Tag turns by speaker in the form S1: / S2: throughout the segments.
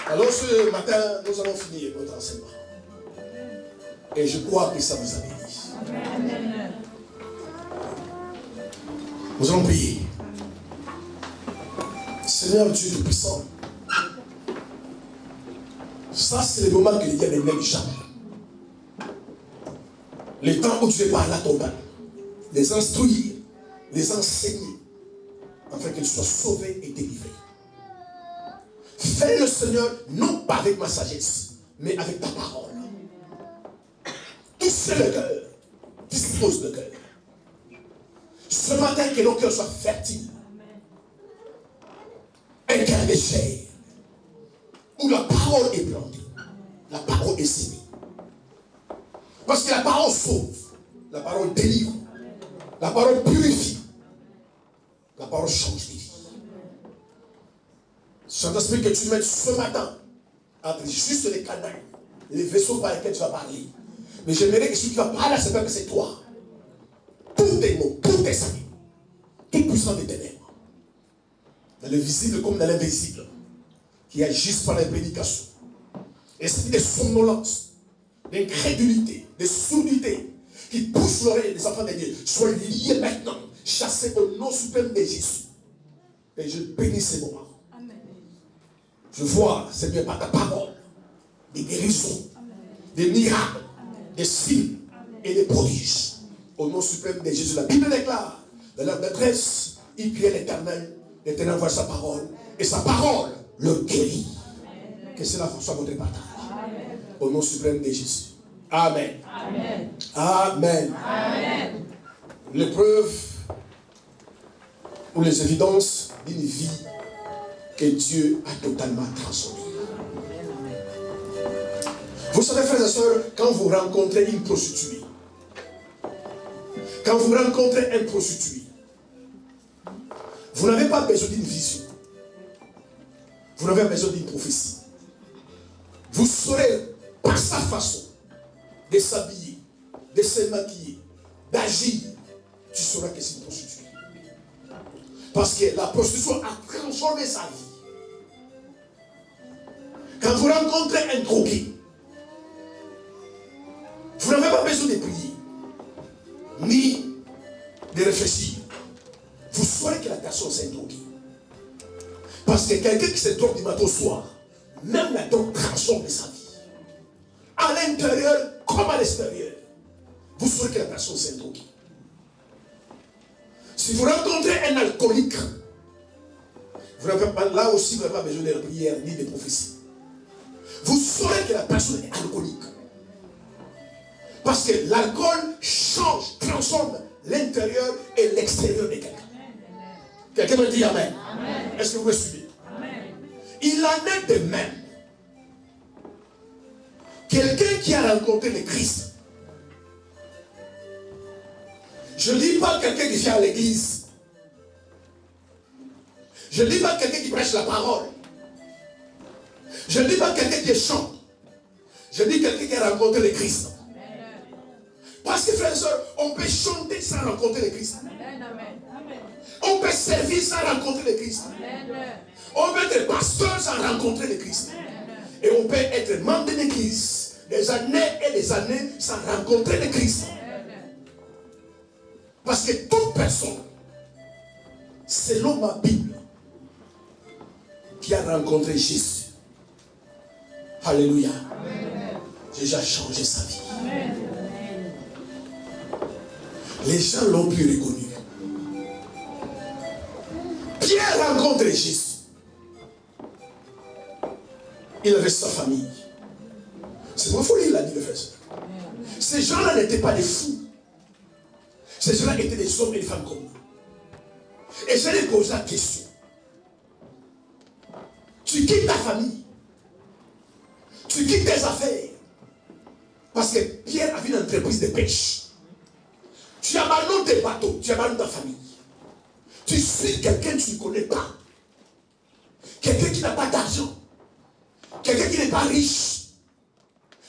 S1: Alors ce matin, nous allons finir notre enseignement. Et je crois que ça vous a béni. Nous allons prier. Seigneur Dieu Tout-Puissant, ça c'est le moment que les diables n'aiment jamais. Le temps où tu es parlé à ton peuple, les instruire, les enseigner, afin qu'ils soient sauvés et délivrés. Fais le Seigneur, non pas avec ma sagesse, mais avec ta parole. Touche le cœur, dispose le cœur. Ce matin, que nos cœurs soient fertiles. Un cœur de chair, où la parole est plantée, la parole est sémée. Parce que la parole sauve, la parole délivre, la parole purifie, la parole change les vies. Saint-Esprit, que tu mettes ce matin entre juste les canaux, les vaisseaux par lesquels tu vas parler. Mais j'aimerais que celui qui va parler à ce peuple, c'est toi. Tous tes mots, tous tes amis, tout puissant des ténèbres, dans le visible comme dans l'invisible, qui agissent par la prédication. Esprit de somnolence, d'incrédulité, de sourdité, qui poussent l'oreille des enfants de Dieu, soient liés maintenant, chassés au nom suprême de Jésus. Et je bénis ces moments. Amen. Je vois, Seigneur, par ta parole, des guérisons, des miracles, des signes et des prodiges. Au nom suprême de Jésus, la Bible déclare, dans leur détresse, ils crient l'Éternel, l'Éternel voit sa parole, et sa parole le guérit. Amen. Que cela soit votre partage. Amen. Au nom suprême de Jésus. Amen. Amen. Amen. Amen. L'épreuve ou les évidences d'une vie que Dieu a totalement transformée. Vous savez, frères et sœurs, quand vous rencontrez une prostituée, quand vous rencontrez un prostitué, vous n'avez pas besoin d'une vision. Vous n'avez pas besoin d'une prophétie. Vous saurez par sa façon de s'habiller, de se maquiller, d'agir, tu sauras que c'est une prostituée. Parce que la prostitution a transformé sa vie. Quand vous rencontrez un drogué, vous n'avez pas besoin de prier, ni de réfléchir. Vous saurez que la personne c'est un drogué. Parce que quelqu'un qui se drogue du matin au soir, même la drogue transforme sa vie. À l'intérieur comme à l'extérieur. Vous saurez que la personne c'est un drogué. Si vous rencontrez un alcoolique, vous n'avez pas, là aussi vous n'avez pas besoin de prière ni de prophétie. Vous saurez que la personne est alcoolique. Parce que l'alcool change, transforme l'intérieur et l'extérieur de quelqu'un. Quelqu'un me dit Amen. Amen. Est-ce que vous me suivez? Amen. Il en est de même. Quelqu'un qui a rencontré le Christ. Je ne dis pas quelqu'un qui vient à l'église. Je ne dis pas quelqu'un qui prêche la parole. Je ne dis pas quelqu'un qui chante. Je dis quelqu'un qui a rencontré le Christ. Parce que frères et sœurs, on peut chanter sans rencontrer le Christ. On peut servir sans rencontrer le Christ. On peut être pasteur sans rencontrer le Christ. Et on peut être membre de l'église des années et des années sans rencontrer le Christ. Parce que toute personne, selon ma Bible, qui a rencontré Jésus, alléluia, j'ai déjà changé sa vie. Amen. Les gens l'ont plus reconnu. Pierre a rencontré Jésus. Il avait sa famille. C'est pas folie, il a dit le frère. Ces gens-là n'étaient pas des fous. Ces gens-là étaient des hommes et des femmes comme nous. Et je leur pose la question. Tu quittes ta famille. Tu quittes tes affaires. Parce que Pierre avait une entreprise de pêche. Tu abandonnes tes bateaux, tu abandonnes ta famille. Tu suis quelqu'un que tu ne connais pas. Quelqu'un qui n'a pas d'argent. Quelqu'un qui n'est pas riche.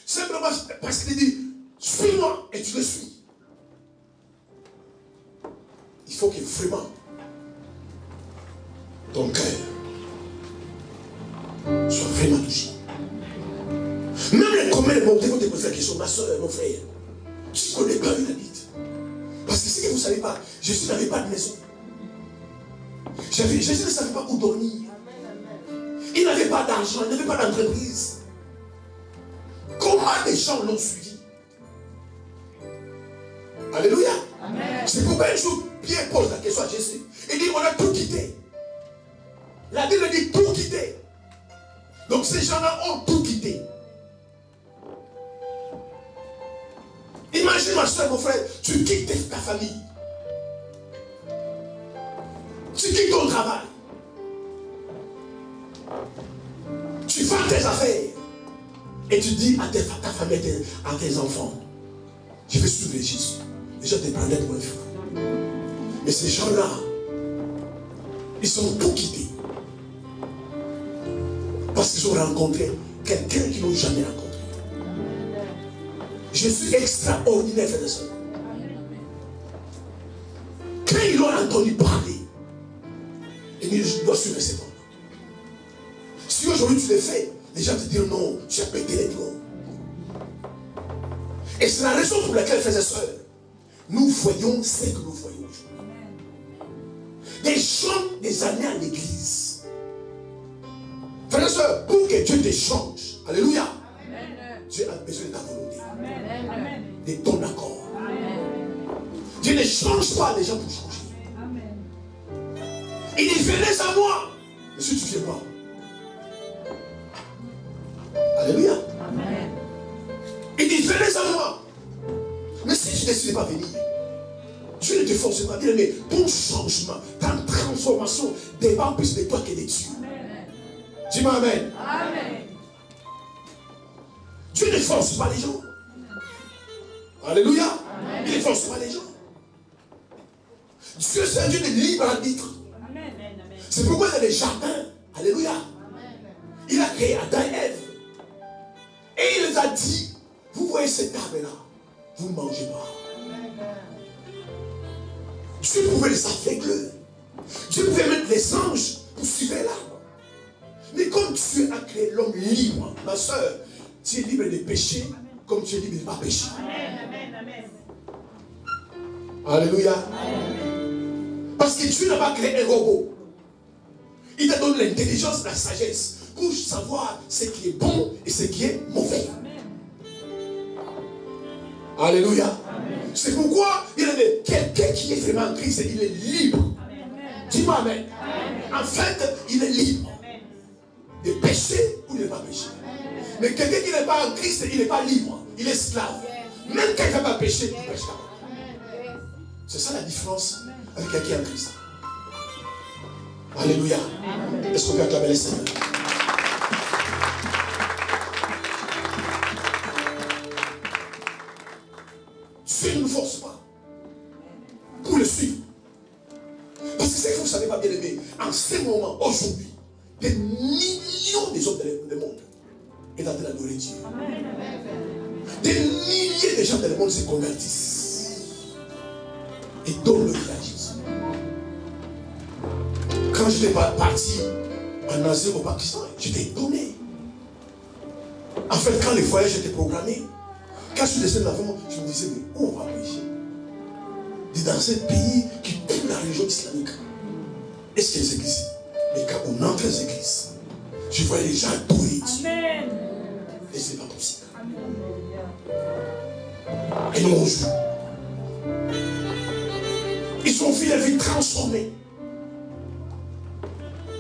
S1: Simplement parce qu'il dit, suis-moi et tu le suis. Il faut que vraiment ton cœur soit vraiment touché. Même les communs, les montées vont te poser la question, ma soeur, mon frère, tu ne connais pas une habite. Parce que ce que vous ne savez pas, Jésus n'avait pas de maison. Jésus ne savait pas où dormir. Il n'avait pas d'argent, il n'avait pas d'entreprise. Comment les gens l'ont suivi? Alléluia. C'est pourquoi un jour, Pierre pose la question à Jésus. Il dit, on a tout quitté. La Bible dit tout quitté. Donc ces gens-là ont tout quitté. Imagine ma soeur, mon frère, tu quittes ta famille. Tu quittes ton travail. Tu vends tes affaires. Et tu dis à ta famille, à tes enfants, je vais suivre Jésus. Les gens te prenaient pour un fou. Mais ces gens-là, ils ont tout quitté. Parce qu'ils ont rencontré quelqu'un qu'ils n'ont jamais rencontré. Jésus est extraordinaire, frères et sœurs. Quand ils l'ont entendu parler, ils disent, je dois suivre cet homme. Si aujourd'hui tu le fais, les gens te diront non, tu as pété les plombs. Et c'est la raison pour laquelle, frères et sœurs, nous voyons ce que nous voyons aujourd'hui. Des gens, des années à l'église. Frères et sœurs, pour que Dieu te change, alléluia, Dieu a besoin de ta volonté, de ton accord. Dieu ne change pas les gens pour changer. Il dit, venez à moi. Mais si tu viens pas, alléluia. Il dit, venez à moi. Mais si tu ne décides pas venir, Dieu ne te force pas. Bien aimé, ton changement, ta transformation dépend plus de toi que de Dieu. Dis-moi amen. Amen. Dieu ne force pas les gens. Alléluia. Amen. Il ne force pas les gens. Dieu, c'est un Dieu de libre arbitre. C'est pourquoi il y a des jardins. Alléluia. Amen. Il a créé Adam et Ève. Et il les a dit, vous voyez cet arbre-là, vous ne mangez pas. Dieu pouvait les aveugler. Dieu pouvait mettre les anges pour suivre l'arbre. Mais comme Dieu a créé l'homme libre, ma soeur, tu es libre de pécher comme tu es libre de ne pas pécher. Alléluia. Parce que Dieu n'a pas créé un robot. Il te donne l'intelligence, la sagesse pour savoir ce qui est bon et ce qui est mauvais. Alléluia. C'est pourquoi il y a quelqu'un qui est vraiment en Christ, il est libre. Dis-moi amen. En fait, il est libre de pécher ou de ne pas pécher. Mais quelqu'un qui n'est pas en Christ, il n'est pas libre. Il est esclave. Même quelqu'un qui va pécher, il ne pêche pas. C'est ça la différence avec quelqu'un en Christ. Alléluia. Est-ce qu'on peut acclamer le Seigneur? Dieu ne nous force pas pour le suivre. Parce que c'est que vous ne savez pas, bien aimé, en ce moment, aujourd'hui, des millions des hommes du monde est en train d'adorer Dieu. Des milliers de gens dans le monde se convertissent et donnent le vie à Jésus. Quand j'étais parti en Asie au Pakistan, j'étais étonné. En fait, quand les voyages étaient programmés, quand je suis descendu dans l'avion, je me disais, mais où on va prêcher? Dans ce pays qui pue la religion islamique. Est-ce qu'il y a des églises? Mais quand on entre dans les églises, je voyais les gens adorer Dieu. Et ce n'est pas possible. Et nous on joue. Ils ont vu la vie transformée.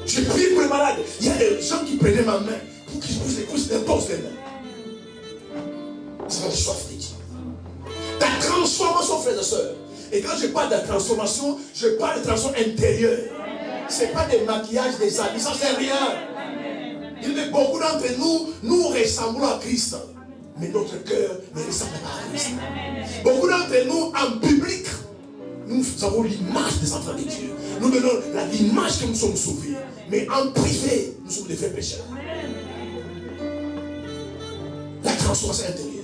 S1: J'ai prié pour les malades. Il y a des gens qui prenaient ma main pour qu'ils puissent imposer les mains. C'est la soif de Dieu. Ta transformation, frères et sœurs. Et quand je parle de transformation, je parle de transformation intérieure. Ce n'est pas des maquillages, des habits, ça c'est rien. Il y a beaucoup d'entre nous, nous ressemblons à Christ. Mais notre cœur ne ressemble pas à Christ. Beaucoup d'entre nous, en public, nous avons l'image des enfants de Dieu. Nous donnons l'image que nous sommes sauvés. Mais en privé, nous sommes des vrais pécheurs. La transformation intérieure.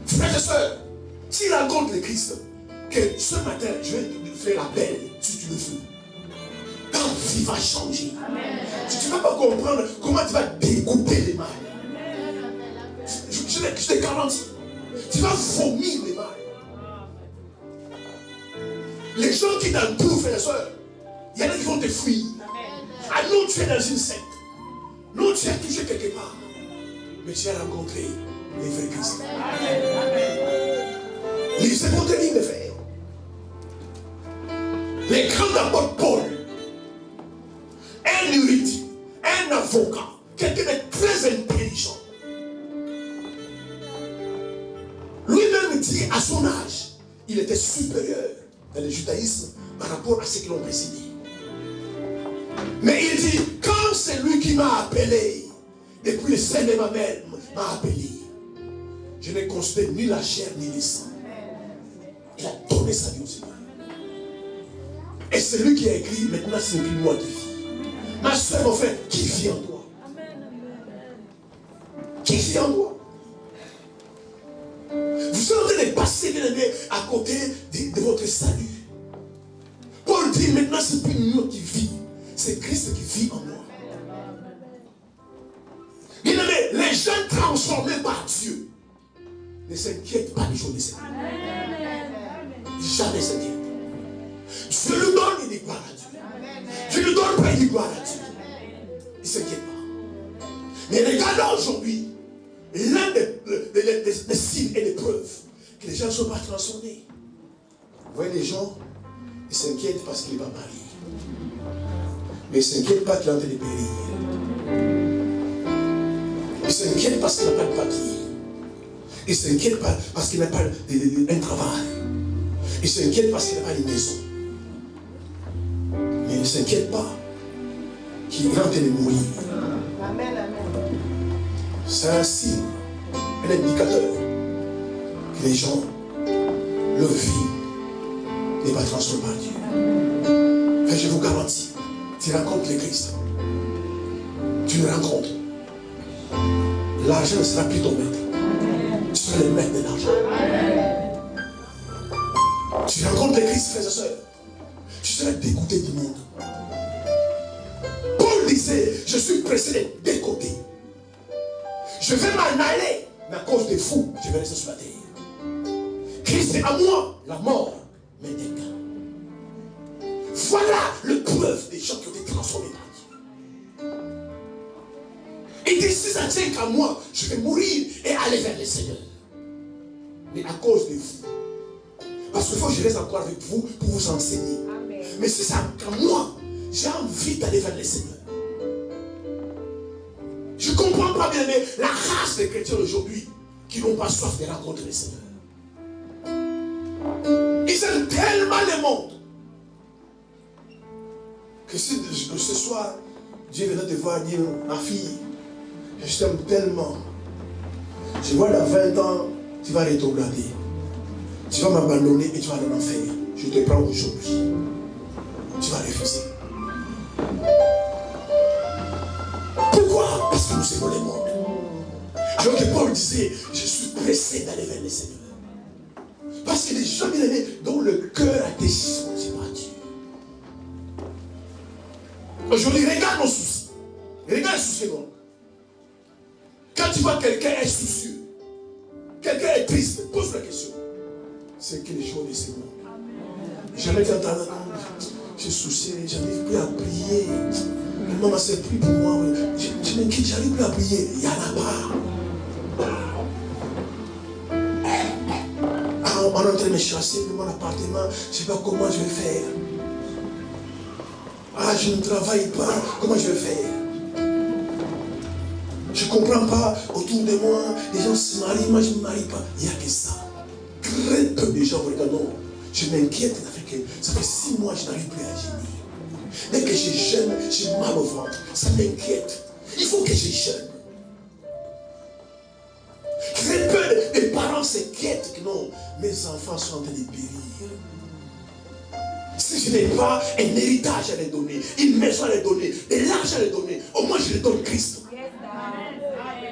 S1: Frères et sœurs, s'il rencontre le Christ, que ce matin, je vais te faire l'appel, si tu le veux. Ta vie va changer. Tu ne vas pas comprendre comment tu vas dégoûter les mal. Je te garantis. Tu vas vomir les mal. Les gens qui t'entourent, frères et sœurs, il y en a qui vont te fuir. Ah non, tu es dans une secte. Non, tu as touché quelque part. Mais tu as rencontré les vrais chrétiens. Lisez votre livre, mes frères. Les grands apôtres Paul, un érudit, un avocat, quelqu'un de très intelligent. Lui-même dit à son âge, il était supérieur dans le judaïsme par rapport à ceux qui l'ont précédé. Mais il dit, comme c'est lui qui m'a appelé, depuis le sein de ma mère m'a appelé, je n'ai considéré ni la chair ni le sang. Il a donné sa vie au Seigneur. Et c'est lui qui a écrit, maintenant c'est plus moi qui vis. Ma soeur, mon frère, qui vit en toi? Qui vit en toi? Vous êtes en train de passer, bien aimé, à côté de votre salut. Paul dit, maintenant c'est plus moi qui vis. C'est Christ qui vit en moi. Bien aimé, les gens transformés par Dieu ne s'inquiètent pas du jour du Seigneur. Jamais s'inquiète. Dieu lui donne, il dit gloire à Dieu. Dieu lui donne pas, il dit gloire à Dieu. Il ne s'inquiète pas. Mais regardons aujourd'hui l'un des signes et des preuves que les gens ne sont pas transformés. Vous voyez les gens, ils s'inquiètent parce qu'il n'est pas marié. Mais ils ne s'inquiètent pas qu'il est en train de périr. Ils s'inquiètent parce qu'il n'a pas de papier. Ils ne s'inquiètent pas parce qu'il n'a pas un travail. Ils s'inquiètent parce qu'il n'a pas une maison. Mais ils ne s'inquiètent pas qu'il est en train de mourir.
S2: Amen, amen.
S1: C'est un signe, un indicateur que les gens, leur vie n'est pas transformée par Dieu. Et je vous garantis, tu rencontres le Christ. Tu le rencontres. L'argent ne sera plus ton maître. Tu seras le maître de l'argent. Tu rencontres le Christ, frères et sœurs. Tu seras dégoûté du monde. Paul disait, je suis pressé de dégoûter. Je vais m'en aller, mais à cause des fous, je vais rester sur la terre. Christ est à moi, la mort m'éteint. Voilà le preuve des gens qui ont été transformés par Dieu. Il dit, si ça tient qu'à moi, je vais mourir et aller vers le Seigneur. Mais à cause de vous. Parce qu'il faut que je reste encore avec vous pour vous enseigner. Amen. Mais si ça qu'à moi, j'ai envie d'aller vers le Seigneur. Je ne comprends pas bien mais la race des chrétiens aujourd'hui qui n'ont pas soif de rencontrer le Seigneur. Ils aiment tellement le monde que si ce soir, Dieu venait te voir dire, ma fille, je t'aime tellement. Je vois dans 20 ans, tu vas rétrograder. Tu vas m'abandonner et tu vas dans l'enfer. Je te prends aujourd'hui. Tu vas refuser. Pourquoi? Parce que nous aimons le monde. Alors que Paul disait, je suis pressé d'aller vers le Seigneur. Parce que les gens bien aimés dont le cœur a été changé par Dieu. Aujourd'hui, regarde nos soucis. Regarde les soucis. Quand tu vois quelqu'un est soucieux, quelqu'un est triste, pose la question. C'est que les jours de ce monde. Jamais tu entends, je suis soucié, j'arrive plus à prier. Maman, c'est plus pour moi. Je m'inquiète, j'arrive plus à prier. Il n'y en a pas. Ah, on est en train de me chasser de mon appartement. Je ne sais pas comment je vais faire. Ah, je ne travaille pas. Comment je vais faire? Je ne comprends pas. Autour de moi, les gens se marient. Moi, je ne me marie pas. Il n'y a que ça. Très peu de gens vont dire non. Je m'inquiète. Ça fait 6 mois que je n'arrive plus à jeûner. Dès que je jeûne, j'ai mal au ventre. Ça m'inquiète. Il faut que je jeûne. Très peu de parents s'inquiètent que non, mes enfants sont en train de périr. Si je n'ai pas un héritage à les donner, une maison à les donner, de l'argent à les donner, au moins je les donne Christ.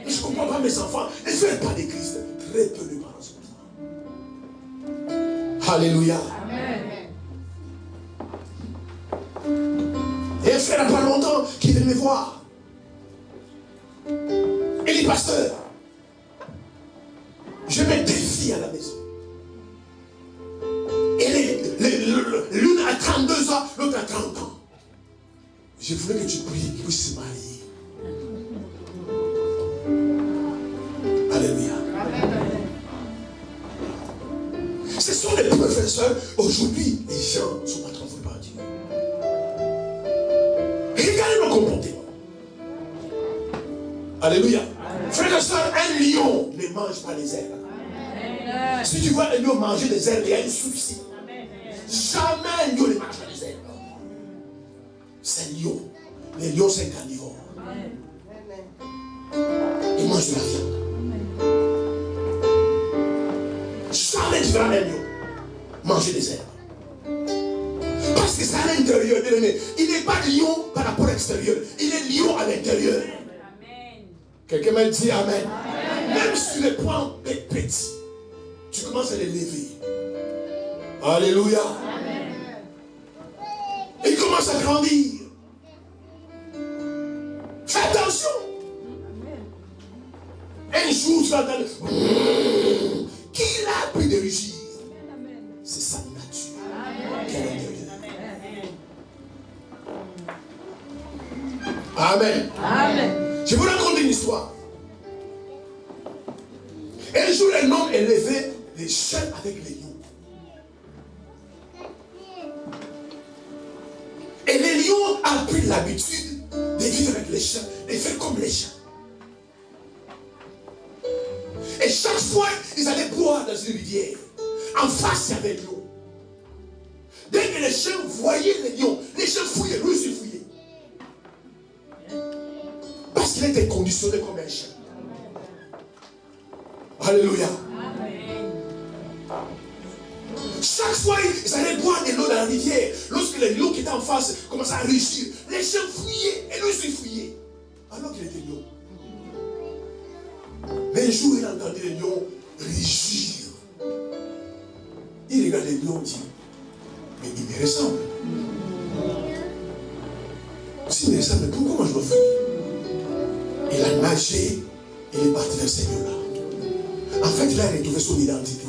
S1: Je ne comprends pas mes enfants, ne veulent pas de Christ. Très peu de parents sont ça. Alléluia. Amen. Et frère, frère il n'y a pas longtemps qui est venu me voir. Il dit, pasteur, je mets des filles à la maison. Et l'une a 32 ans, l'autre a 30 ans. Je voulais que tu pries qu'ils puissent se marier. Alléluia. Ce sont les professeurs. Aujourd'hui, les gens ne sont pas transformés par Dieu. Regardez nos comportements. Alléluia. Frères et sœurs, un lion ne mange pas les herbes. Si tu vois un lion manger des herbes, il y a un souci. Jamais un lion ne mange pas les herbes. C'est un lion. Les lions, c'est un carnivore. Ils mangent de la viande. Jamais tu verras un lion manger des herbes. Parce que c'est à l'intérieur, bien aimé. Il n'est pas lion par rapport à l'extérieur. Il est lion à l'intérieur. Quelqu'un m'a dit amen. Même si tu les prends petits, tu commences à les lever. Alléluia. Il commence à grandir. Fais attention. Un jour, tu vas entendre. Qui l'a appris de rugir? C'est sa nature. Amen. Amen. Je vous raconte une histoire. Un jour, un homme élevait les chèvres avec les lions. Et les lions ont pris l'habitude de vivre avec les chiens, de faire comme les chiens. Et chaque fois, ils allaient boire dans une rivière. En face, il y avait le lion. Dès que les chiens voyaient les lions, les chiens fouillaient, lui aussi fouillait. Parce qu'il était conditionné comme un chien. Alléluia. Chaque fois, ils allaient boire de l'eau dans la rivière. Lorsque les lions qui étaient en face commençaient à rugir, les chiens fouillaient et lui aussi fouillait. Alors qu'il était lion. Mais un jour, il a entendu les lions rugir. Il regarde les lions et dit, mais il me ressemble. S'il me ressemble, pourquoi moi je me fuis? Il a nagé, il est parti vers ces lions-là. En fait, il a retrouvé son identité.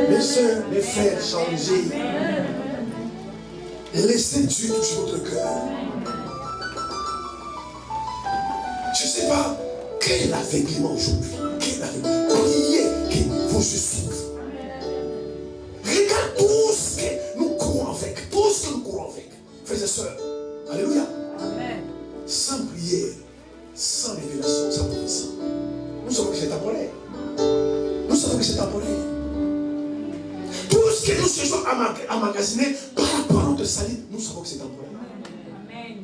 S1: Mes soeurs, mes frères, changez. Laissez Dieu toucher votre cœur. Je ne sais pas quel aveuglement aujourd'hui. Quel aveuglement. Priez que vos yeux s'ouvrent. Regarde tout ce que nous courons avec. Tout ce que nous courons avec. Frères et sœurs. Alléluia. Amen. Sans prière, sans révélation, sans prophétie. Nous savons que c'est temporaire. Nous savons que c'est temporaire. Tout ce que nous cherchons à magasiner par rapport à notre salut, nous savons que c'est temporaire. Amen.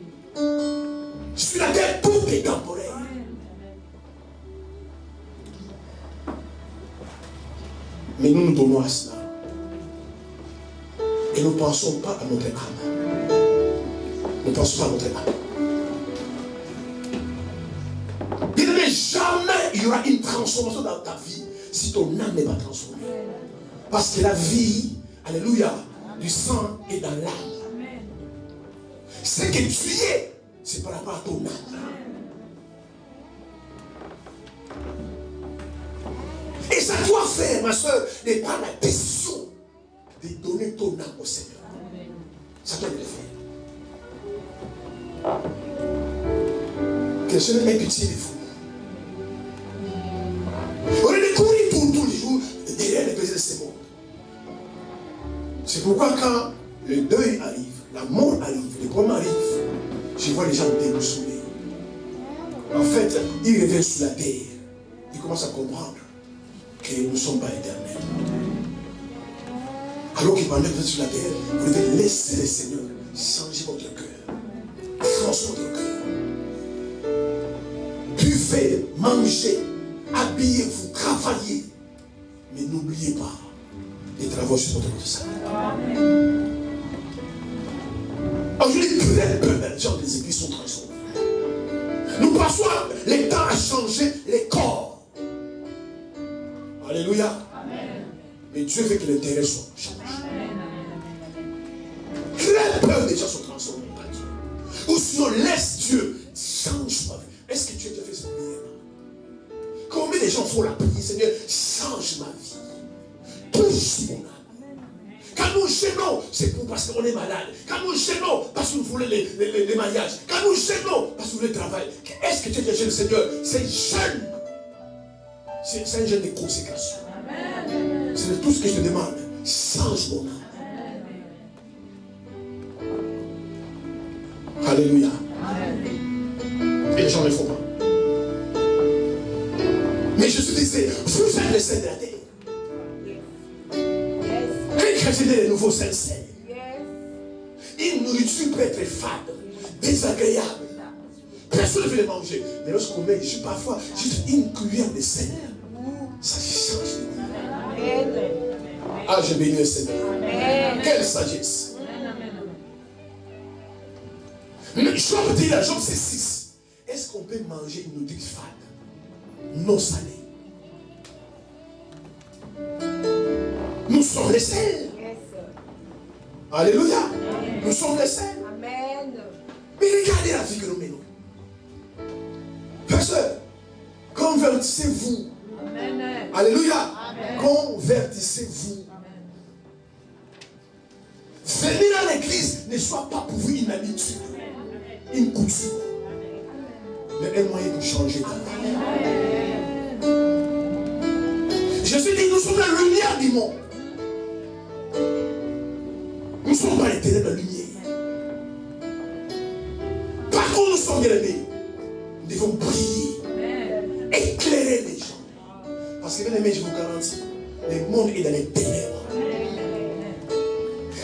S1: Sur la terre, tout est temporaire. Mais nous nous donnons à cela. Et nous ne pensons pas à notre âme. Nous ne pensons pas à notre âme. Bien aimé, jamais il y aura une transformation dans ta vie si ton âme n'est pas transformée. Parce que la vie, alléluia, du sang est dans l'âme. Ce que tu es, c'est par rapport à ton âme. Et ça doit faire, ma soeur, de prendre la décision de donner ton âme au Seigneur. Ça doit le faire. Que le Seigneur ait pitié de vous. On est de courir tous les jours derrière les plaisirs de ce monde. C'est pourquoi quand le deuil arrive, la mort arrive, le problème arrive, je vois les gens déboussolés. En fait, ils reviennent sur la terre. Ils commencent à comprendre que nous ne sommes pas éternels. Alors que pendant que vous êtes sur la terre, vous devez laisser le Seigneur changer votre cœur, transformer votre cœur. Buvez, mangez, habillez-vous, travaillez. Mais n'oubliez pas les travaux sur votre salut. Aujourd'hui, peu de gens des églises sont transformés. Nous passons le temps à changer les corps. Alléluia. Amen. Mais Dieu veut que l'intérêt soit changé. Très peu de gens sont transformés par Dieu. Ou sinon, laisse Dieu, change ma vie. Est-ce que tu as déjà fait cette prière? Combien de gens font la prière? Seigneur, change ma vie. Touche mon âme. Quand nous gênons, c'est parce qu'on est malade. Quand nous gênons, parce que nous voulons les mariages. Quand nous gênons, parce que nous voulons le travail. Est-ce que tu es déjà jeune, Seigneur? C'est jeune. C'est un jeune de consécration. C'est tout ce que je te demande. Change mon âme. Alléluia. Et les gens ne le font pas. Mais je te disais, vous êtes les saints de la terre. Les chrétiens sont les nouveaux sincères. Une nourriture peut être fade, désagréable. Personne ne veut les manger. Mais lorsqu'on met parfois juste une cuillère de sel, ça change. Ah, je bénis le Seigneur. Quelle sagesse. Mais Job dit, Job c'est 6. Est-ce qu'on peut manger une nourriture fade, non salée? Nous sommes les sels. Alléluia. Nous sommes les sels.
S2: Amen.
S1: Mais regardez la vie que nous menons. Pasteur, convertissez-vous.
S2: Amen.
S1: Alléluia.
S2: Amen.
S1: Convertissez-vous. Venir à l'église ne soit pas pour vous une habitude, une coutume, mais un moyen de changer ta vie. Jésus dit, nous sommes la lumière du monde. Nous ne sommes pas les ténèbres de la lumière. Par contre, nous sommes bien-aimés. Nous devons briller, éclairer les gens. Parce que bien-aimés, je vous garantis, le monde est dans les ténèbres.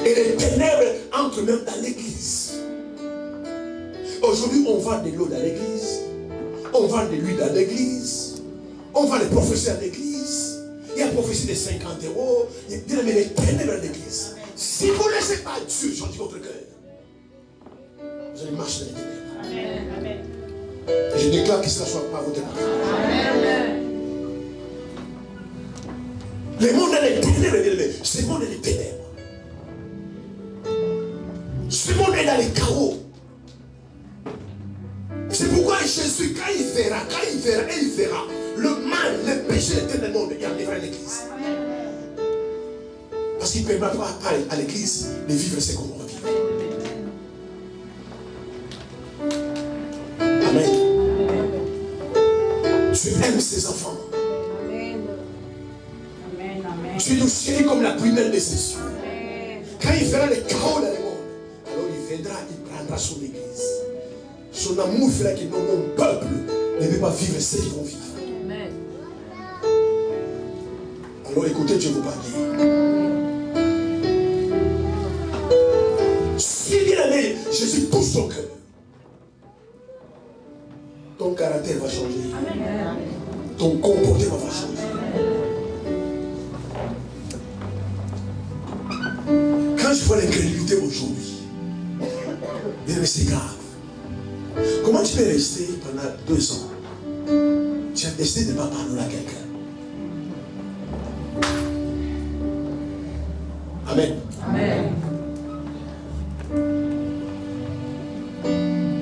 S1: Et les ténèbres entrent même dans l'église. Aujourd'hui, on vend de l'eau dans l'église. On vend de l'huile dans l'église. On vend les prophéties dans l'église. Il y a une prophétie de 50 €. Il y a les ténèbres dans l'église. Si vous ne laissez pas Dieu changer votre cœur, vous allez marcher dans les ténèbres. Amen. Et je déclare que cela ne soit pas votre part. Le monde est les ténèbres. Ce monde est les ténèbres. Ce monde est dans les chaos. C'est pourquoi Jésus, quand il verra le mal, le péché de le monde, il enlèvera l'église. Parce qu'il ne permet pas à l'église de vivre ce qu'on doit vivre. Amen. Dieu aime ses enfants. Dieu nous chérit comme la prunelle de ses cieux. Quand il verra le chaos dans le monde, alors il viendra, il prendra son église. Son amour fera que mon peuple ne peut pas vivre ce qu'ils vont vivre. Alors écoutez, Dieu vous parle. Si bien aimé, Jésus touche ton cœur, ton caractère va changer. Ton comportement va changer. Quand je vois l'incrédulité aujourd'hui, c'est grave. Comment tu peux rester pendant 2 ans? Tu as décidé de ne pas parler à quelqu'un. Amen. Amen.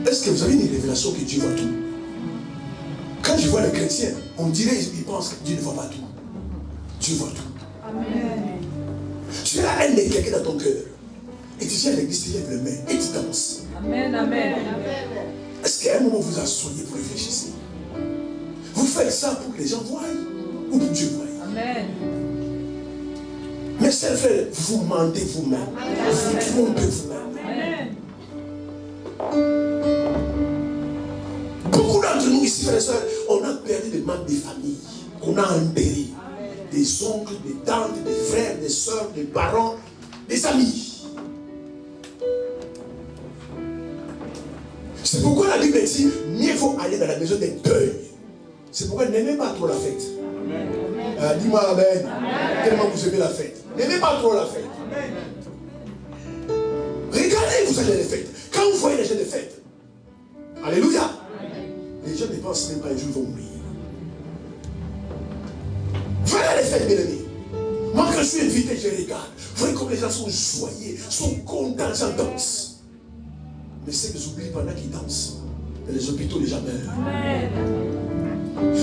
S1: Est-ce que vous avez une révélation que Dieu voit tout? Quand je vois les chrétiens, on dirait qu'ils pensent que Dieu ne voit pas tout. Dieu voit tout. Amen. Tu as la haine de quelqu'un dans ton cœur. Et tu viens à l'église, tu lèves les mains et tu danses. Amen, amen. Est-ce qu'à un moment vous asseyez, vous réfléchissez? Vous faites ça pour que les gens voient ou pour Dieu voie? Amen. Mais c'est vrai, vous mentez vous-même. Vous trompez vous-même. Beaucoup d'entre nous ici, frères et sœurs, on a perdu des membres de famille qu'on a enterrés. Des oncles, des tantes, des frères, des sœurs, des parents, des amis. C'est pourquoi la Bible dit, mieux vaut aller dans la maison des deuils. C'est pourquoi n'aimez pas trop la fête. Dis-moi amen. Tellement vous aimez la fête. N'aimez pas trop la fête. Regardez, vous allez les fêtes. Quand vous voyez les gens des fêtes, alléluia, les gens ne pensent même pas un jour ils vont mourir. Voilà les fêtes, bien aimés. Moi, quand je suis invité, je regarde. Vous voyez comme les gens sont joyeux, sont contents, j'en danse. mais c'est qu'ils oublient pendant qu'ils dansent. Et les hôpitaux, les gens meurent.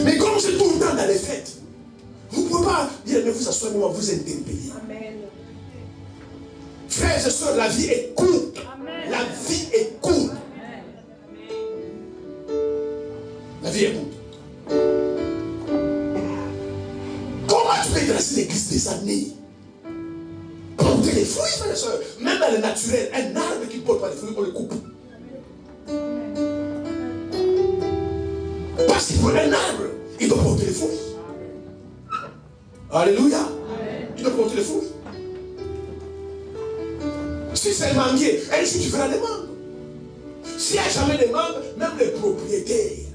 S1: Mais comme c'est tout le temps dans les fêtes, vous ne pouvez pas dire, mais vous asseoir, moi, vous interpeller. Frères et sœurs, la vie est courte. Amen. La vie est courte. Amen. La vie est courte. Comment tu peux dresser l'église des années? Porter les fruits, frères et sœurs. Même dans le naturel, un arbre qui ne porte pas les fruits, on le coupe. Parce qu'il faut un arbre, il doit porter les fruits. Alléluia. Amen. Il doit porter les fruits. Si c'est un manguier, un jour tu feras des mangues. S'il n'y a jamais de mangues, même les propriétaires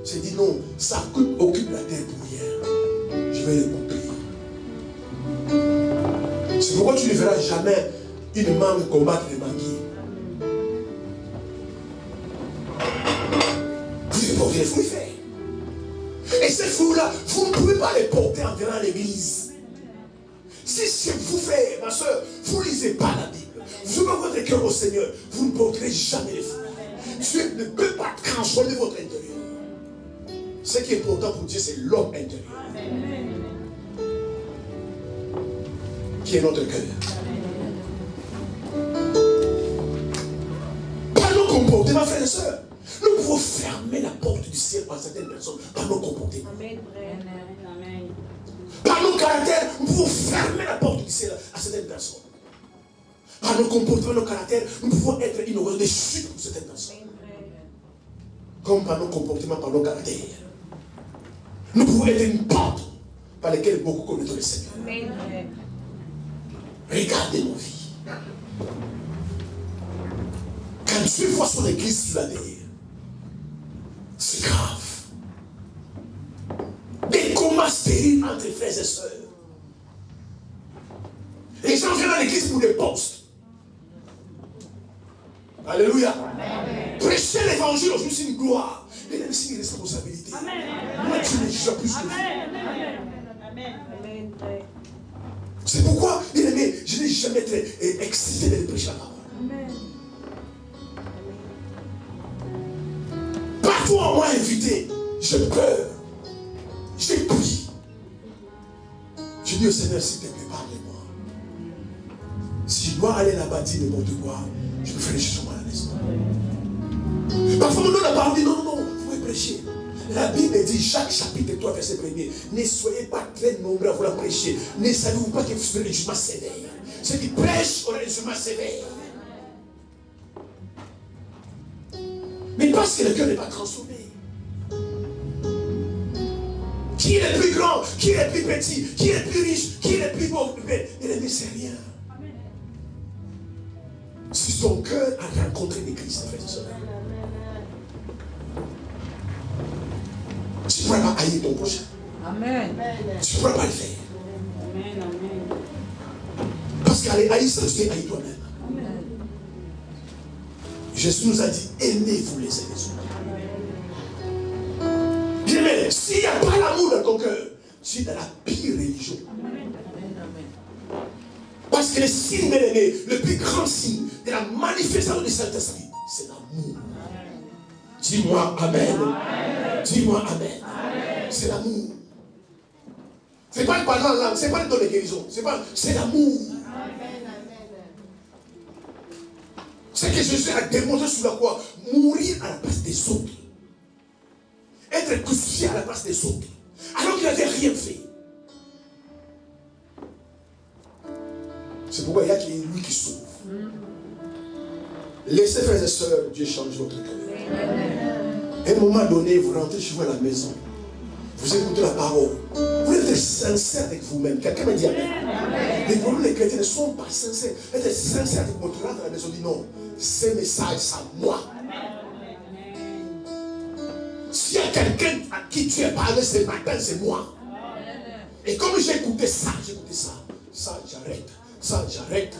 S1: se disent non, ça occupe la terre pour rien. Je vais les couper. C'est pourquoi tu ne verras jamais une mangue combattre les manguiers. Vous devez porter les fruits faits. Et ces fruits-là, vous ne pouvez pas les porter en venant à l'église. Si vous faites, ma soeur, vous ne lisez pas la Bible. Vous ouvrez votre cœur au Seigneur, vous ne porterez jamais les fruits. Dieu ne peut pas transformer votre intérieur. Ce qui est important pour Dieu, c'est l'homme intérieur. Qui est notre cœur. Par nos comportements, frères et sœurs, nous pouvons fermer la porte du ciel par certaines personnes, par nos comportements. Par nos caractères, nous pouvons fermer la porte du ciel à certaines personnes. Par nos comportements, nos caractères, nous pouvons être ignorants des chutes pour certaines personnes. Comme par nos comportements, par nos caractères. Nous pouvons être une porte par laquelle beaucoup connaissent le Seigneur. Regardez nos vies. Quand Dieu voit son église sur la terre, c'est grave. Des combats stériles entre frères et sœurs. Les gens viennent à l'église pour des postes. Alléluia. Amen. Prêcher l'évangile aujourd'hui, c'est une gloire. Mais même c'est une responsabilité. Amen. Moi, tu ne juges plus que vous. C'est pourquoi, bien aimé, je n'ai jamais été excité de prêcher la parole. Amen. Partout on m'a invité, j'ai peur. J'ai pris. Je dis au Seigneur, s'il te plaît, parle-moi. Si je dois aller là-bas dire n'importe quoi, je me ferai chez moi à la maison. Parfois, on donne la parole, dit non, vous pouvez prêcher. La Bible dit, chaque chapitre 3, verset 1er, ne soyez pas très nombreux à vouloir prêcher. Ne savez-vous pas que vous serez le jugement sévère? Ceux qui prêchent auront le jugement sévère. Mais parce que le cœur n'est pas transformé. Qui est le plus grand? Qui est le plus petit? Qui est le plus riche? Qui est le plus pauvre? Il ne sait rien. Si son cœur a rencontré des Christ, frère et sœur, tu ne pourras pas haïr ton prochain. Amen. Tu ne pourras pas le faire. Amen. Parce qu'aller haïr ça, tu t'es haï toi-même. Amen. Jésus nous a dit, aimez-vous les uns les autres. Bien-aimé, s'il n'y a pas l'amour dans ton cœur, tu es dans la pire religion. Amen. Parce que le signe, bien-aimé, le plus grand signe de la manifestation du Saint-Esprit, c'est l'amour. Dis-moi Amen. Dis-moi Amen. C'est l'amour. Ce n'est pas le parlant en langue, ce n'est pas le don de guérison. C'est l'amour. C'est que Jésus a démontré sur la croix, mourir à la place des autres. Être crucifié à la place des autres. Alors qu'il n'avait rien fait. C'est pourquoi il y a lui qui sauve. Laissez, frères et sœurs, Dieu change votre cœur. À un moment donné, vous rentrez chez vous à la maison. Vous écoutez la parole. Vous êtes sincère avec vous-même. Quelqu'un m'a dit Amen. Les problèmes des chrétiens ne sont pas sincères. Être sincère avec votre rentre à la maison. Dit non, ce message, c'est à moi. S'il y a quelqu'un à qui tu as parlé ce matin, c'est moi. Et comme j'ai écouté ça, ça j'arrête. Ça j'arrête.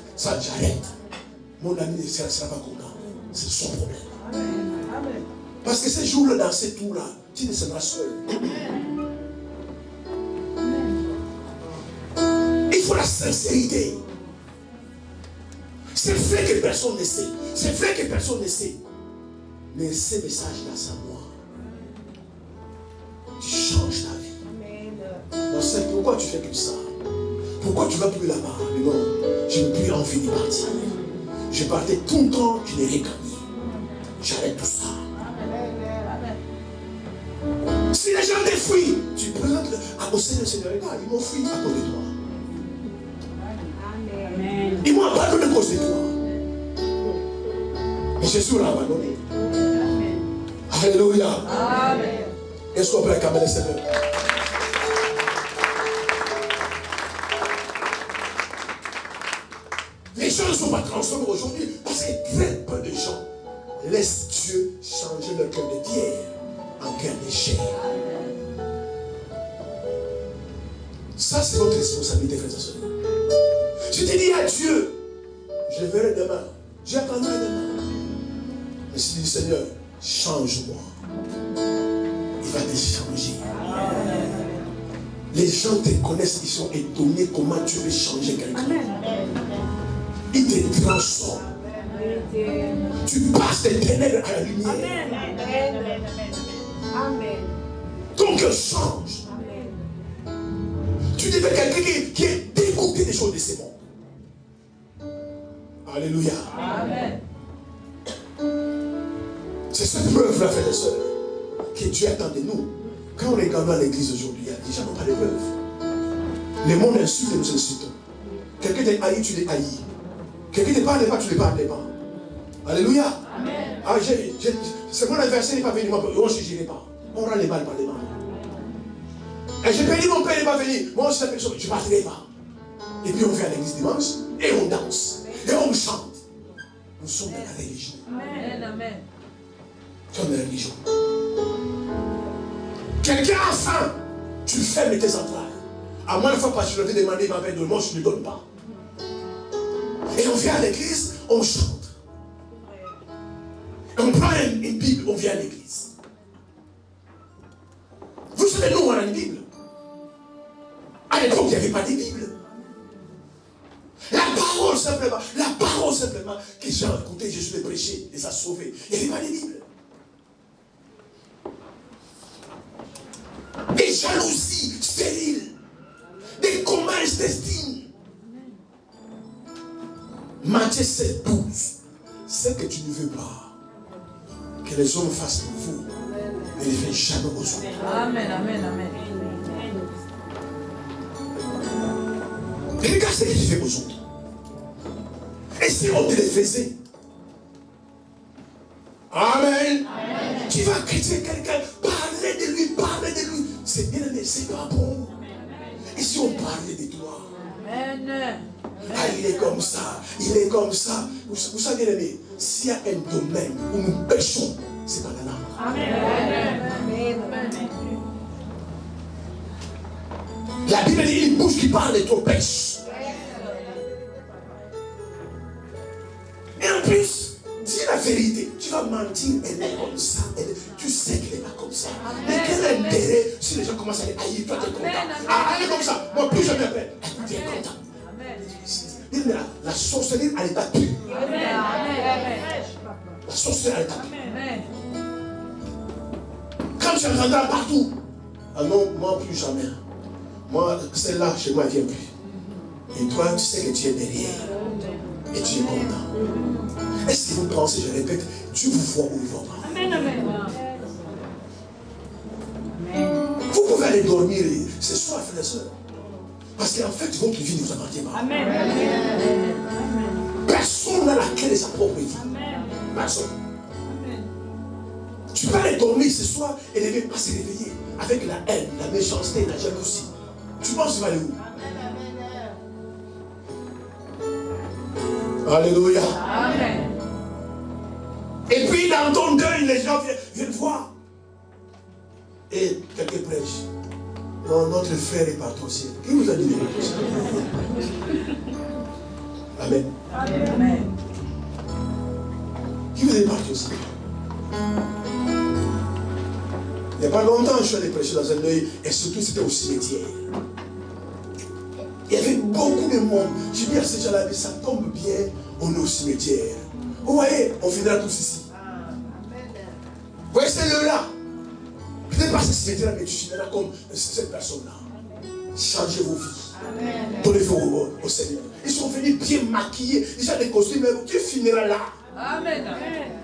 S1: Mon ami ne sera pas content. C'est son problème. Amen. Parce que ces jours-là, dans ces tours-là, tu ne seras seul. Il faut la sincérité. C'est vrai que personne ne sait. Mais ces messages-là, c'est à moi. Tu changes ta vie. Non, c'est pourquoi tu fais comme ça. Pourquoi tu vas plus là-bas? Mais non, je n'ai plus envie de partir. Je partais tout le temps, je n'ai rien gagné. J'arrête tout ça. Si les gens te fuient, tu présentes au Seigneur, Seigneur, regarde, ils m'ont fui à cause de toi. Ils m'ont abandonné à cause de toi. Mais Jésus l'a abandonné. Alléluia. Est-ce qu'on peut acclamer le Seigneur? Les gens ne sont pas transformés aujourd'hui parce que très peu de gens laissent Dieu changer leur cœur de pierre en cœur de chair. Ça, c'est votre responsabilité, frères et sœurs. Je te dis à Dieu, je verrai demain. Dieu attendra demain. Mais si tu dis, Seigneur, change-moi, il va te changer. Les gens te connaissent, ils sont étonnés comment tu veux changer quelqu'un. Il te transforme. Tu passes des ténèbres à la lumière. Ton cœur change. Tu deviens quelqu'un qui est dégoûté des choses de ces mondes. Alléluia. Amen. C'est cette preuve-là, frères et sœurs, que Dieu attend de nous. Quand on regarde à l'église aujourd'hui, il y a des gens qui n'ont pas de preuves. Le monde insulte et nous insultons. Quelqu'un t'est haï, tu l'es haï. Quelqu'un ne te parle pas, tu ne le parles pas. Alléluia. Amen. Ah, c'est mon adversaire n'est pas venu, moi, je ne n'irai pas. On rend les balles par les mains. Et j'ai payé mon père n'est pas venu. Moi aussi, je ne partirai pas. Et puis on vient à l'église dimanche et on danse. Et on chante. Nous sommes dans la religion. Amen. Amen. Nous sommes dans la religion. Quelqu'un a faim, tu fermes tes entrailles. À moins de fois, parce que je vais demander ma peine de moi, je ne donne pas. Et on vient à l'église, on chante. On prend une Bible, on vient à l'église. Vous savez, nous, on a une Bible. À l'époque, il n'y avait pas de Bible. La parole simplement que j'ai écouté Jésus les prêcher, les a sauvés. Il n'y avait pas de Bible. Des jalousies stériles, des combats intestins. Matthieu 7, 12. C'est que tu ne veux pas que les hommes fassent pour vous, ne les faites jamais aux autres. Amen, amen, amen. Regarde ce que tu fais aux autres. Et si on te les faisait? Amen. Amen. Tu vas critiquer quelqu'un, parler de lui. C'est bien, mais c'est pas bon. Et si on parlait de toi? Amen. Ah, il est comme ça. Vous savez, bien aimé, s'il y a un domaine où nous péchons, c'est pas la langue. Amen. La Bible dit une bouche qui parle de toi pêche. Et en plus, dis la vérité. Tu vas mentir, elle est comme ça. Tu sais qu'elle n'est pas comme ça. Mais quel intérêt si les gens commencent à les haïr, toi tu es content. Ah, elle est comme ça. Moi, plus jamais après. Tu es content. La sorcellerie à l'état pur. La sorcellerie à l'état pur. Quand tu entendras partout. Ah non, moi plus jamais. Moi, celle-là, chez moi, elle ne vient plus. Et toi, tu sais que tu es derrière. Et tu es content. Est-ce que vous pensez, je répète, Dieu vous voit ou il ne voit pas? Amen, amen. Vous pouvez aller dormir ce soir, frères et sœurs. Parce qu'en fait, votre vie ne vous appartient pas. Amen. Personne n'a la clé de sa propre vie. Personne. Tu peux aller dormir ce soir et ne même pas se réveiller avec la haine, la méchanceté, la jalousie. Tu penses que tu vas aller où? Alléluia. Amen. Et puis dans ton deuil, les gens viennent voir. Et quelqu'un prêche. Non, notre frère est parti au ciel. Qui vous a dit de partir au ciel? Amen. Amen. Qui vous est parti au ciel? Il n'y a pas longtemps, je suis allé prêcher dans un deuil, et surtout c'était au cimetière. Il y avait beaucoup de monde. J'ai dit à ces gens-là, ça tombe bien, on est au cimetière. Vous voyez, on finira tous ici. voyez, c'est le là. Peut-être pas ce cimetière, mais tu finiras comme cette personne-là. Changez vos vies. Donnez-vous au Seigneur. Ils sont venus bien maquillés. Ils ont des costumes, mais tu finiras là.
S2: Amen.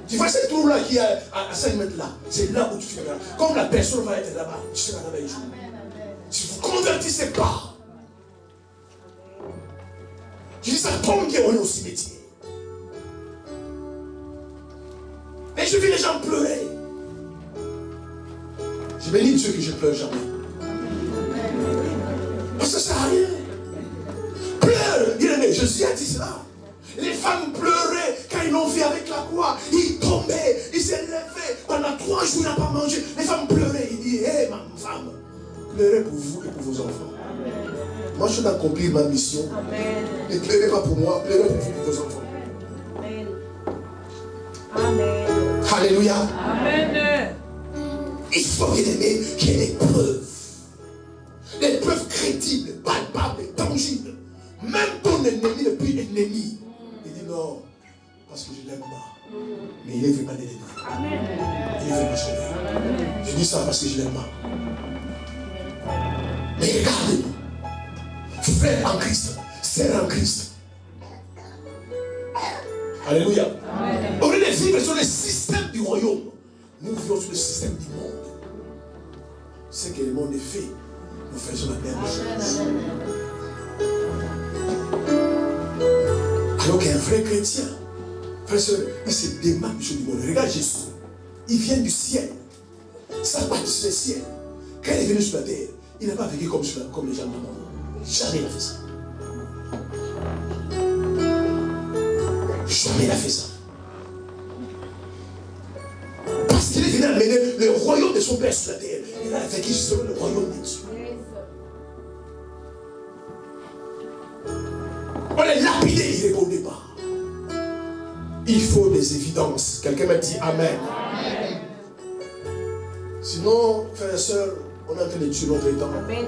S1: Tu vois ce trou-là qui est à 5 mètres là. C'est là où tu finiras. Comme la personne va être là-bas, tu seras là-bas un jour. Si vous ne convertissez pas, je dis ça tombe qu'on est au cimetière. Et je vis les gens pleurer. Je bénis Dieu que je pleure jamais. Parce que ça sert à rien. Pleure, bien-aimé, Jésus a dit cela. Les femmes pleuraient quand ils l'ont vu avec la croix. Ils tombaient, ils s'élevaient. Pendant 3 jours, il n'a pas mangé. Les femmes pleuraient. Il dit, hé, ma femme, pleurez pour vous et pour vos enfants. Moi, je suis d'accomplir ma mission. Amen. Ne pleurez pas pour moi, pleurez pour vous et pour vos enfants. Amen. Amen. Alléluia. Amen. Il faut, bien aimer, qu'il y ait des preuves. Des preuves crédibles, palpables, tangibles. Même ton ennemi n'est plus ennemi. Il dit non, parce que je ne l'aime pas. Mais il est vraiment l'ennemi. Il est vraiment sauvé. Je dis ça parce que je ne l'aime pas. Mais regardez-nous. Frère en Christ, sœur en Christ. Alléluia. Au lieu de vivre sur le système du royaume, nous vivons sur le système du monde. Ce que le monde est fait, nous faisons la même chose. Alors qu'un vrai chrétien, frère, il se démarque du du monde. Regarde Jésus. Il vient du ciel. Ça part du ciel. Quand il est venu sur la terre, il n'a pas vécu comme les gens du monde. Jamais il a fait ça. Jamais il a fait ça. Parce qu'il est venu amener le royaume de son Père sur la terre. Il a vécu justement le royaume de Dieu. On est lapidé, il ne répondait pas. Il faut des évidences. Quelqu'un m'a dit Amen. Amen. Sinon, frères et sœurs, on est en train de tuer notre temps. Amen.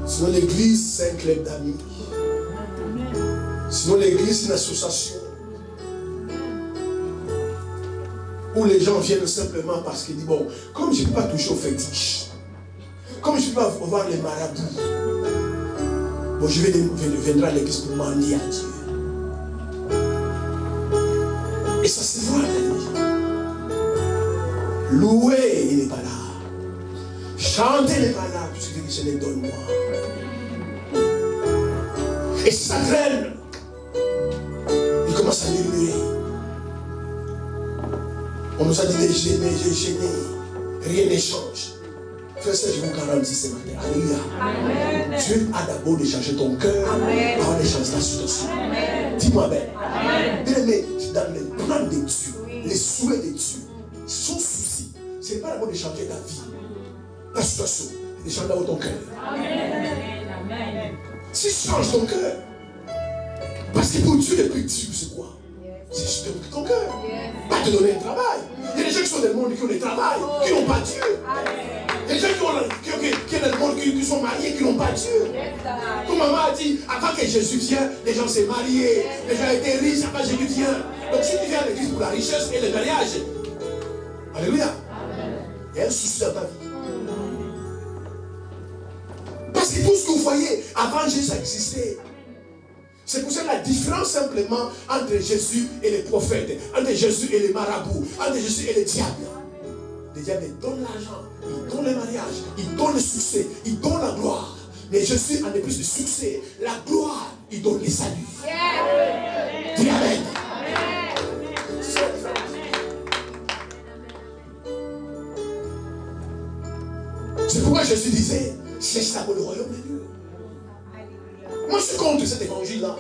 S1: Sinon, l'église, c'est un club d'amis. Sinon, l'église, c'est une association où les gens viennent simplement parce qu'ils disent bon, comme je ne peux pas toucher aux fétiches, comme je ne peux pas voir les marabouts, bon, je viendrai à l'église pour mendier à Dieu. Et ça se voit, louer, il n'est pas là. Chanter, il n'est pas là. Tout ce que je les donne-moi. Et si ça traîne, il commence à murmurer. On nous a dit de gêner, rien ne change. Frère, je vous garantis ce matin. Alléluia. Amen. Dieu a d'abord de changer ton cœur avant de changer ta situation. Dis-moi bien. Bien-aimé, dans le plan de Dieu, les souhaits de Dieu, son souci, ce n'est pas d'abord de changer ta vie, ta situation, de changer d'abord ton cœur. Si tu changes ton cœur, parce que pour Dieu, le plus dur, c'est quoi? C'est juste de ton cœur. Pas te donner un travail. Il y a des gens qui sont dans le monde qui ont des travail, qui n'ont pas Dieu. Il y a des gens qui sont dans le monde qui sont mariés, qui n'ont pas Dieu. Comme maman a dit, avant que Jésus vienne, les gens s'est mariés, les gens étaient riches avant que Jésus vienne. Donc si tu viens à l'église pour la richesse et le mariage, alléluia, il y a un souci dans ta vie. Parce que tout ce que vous voyez, avant Jésus, ça existait. C'est pour ça la différence simplement entre Jésus et les prophètes, entre Jésus et les marabouts, entre Jésus et les diables. Les diables donnent l'argent, ils donnent le mariage, ils donnent le succès, ils donnent la gloire. Mais Jésus en est plus de succès, la gloire, il donne le salut. Dis Amen. C'est pourquoi Jésus disait, cherche d'abord le royaume de Dieu. Moi, je suis contre cet évangile-là.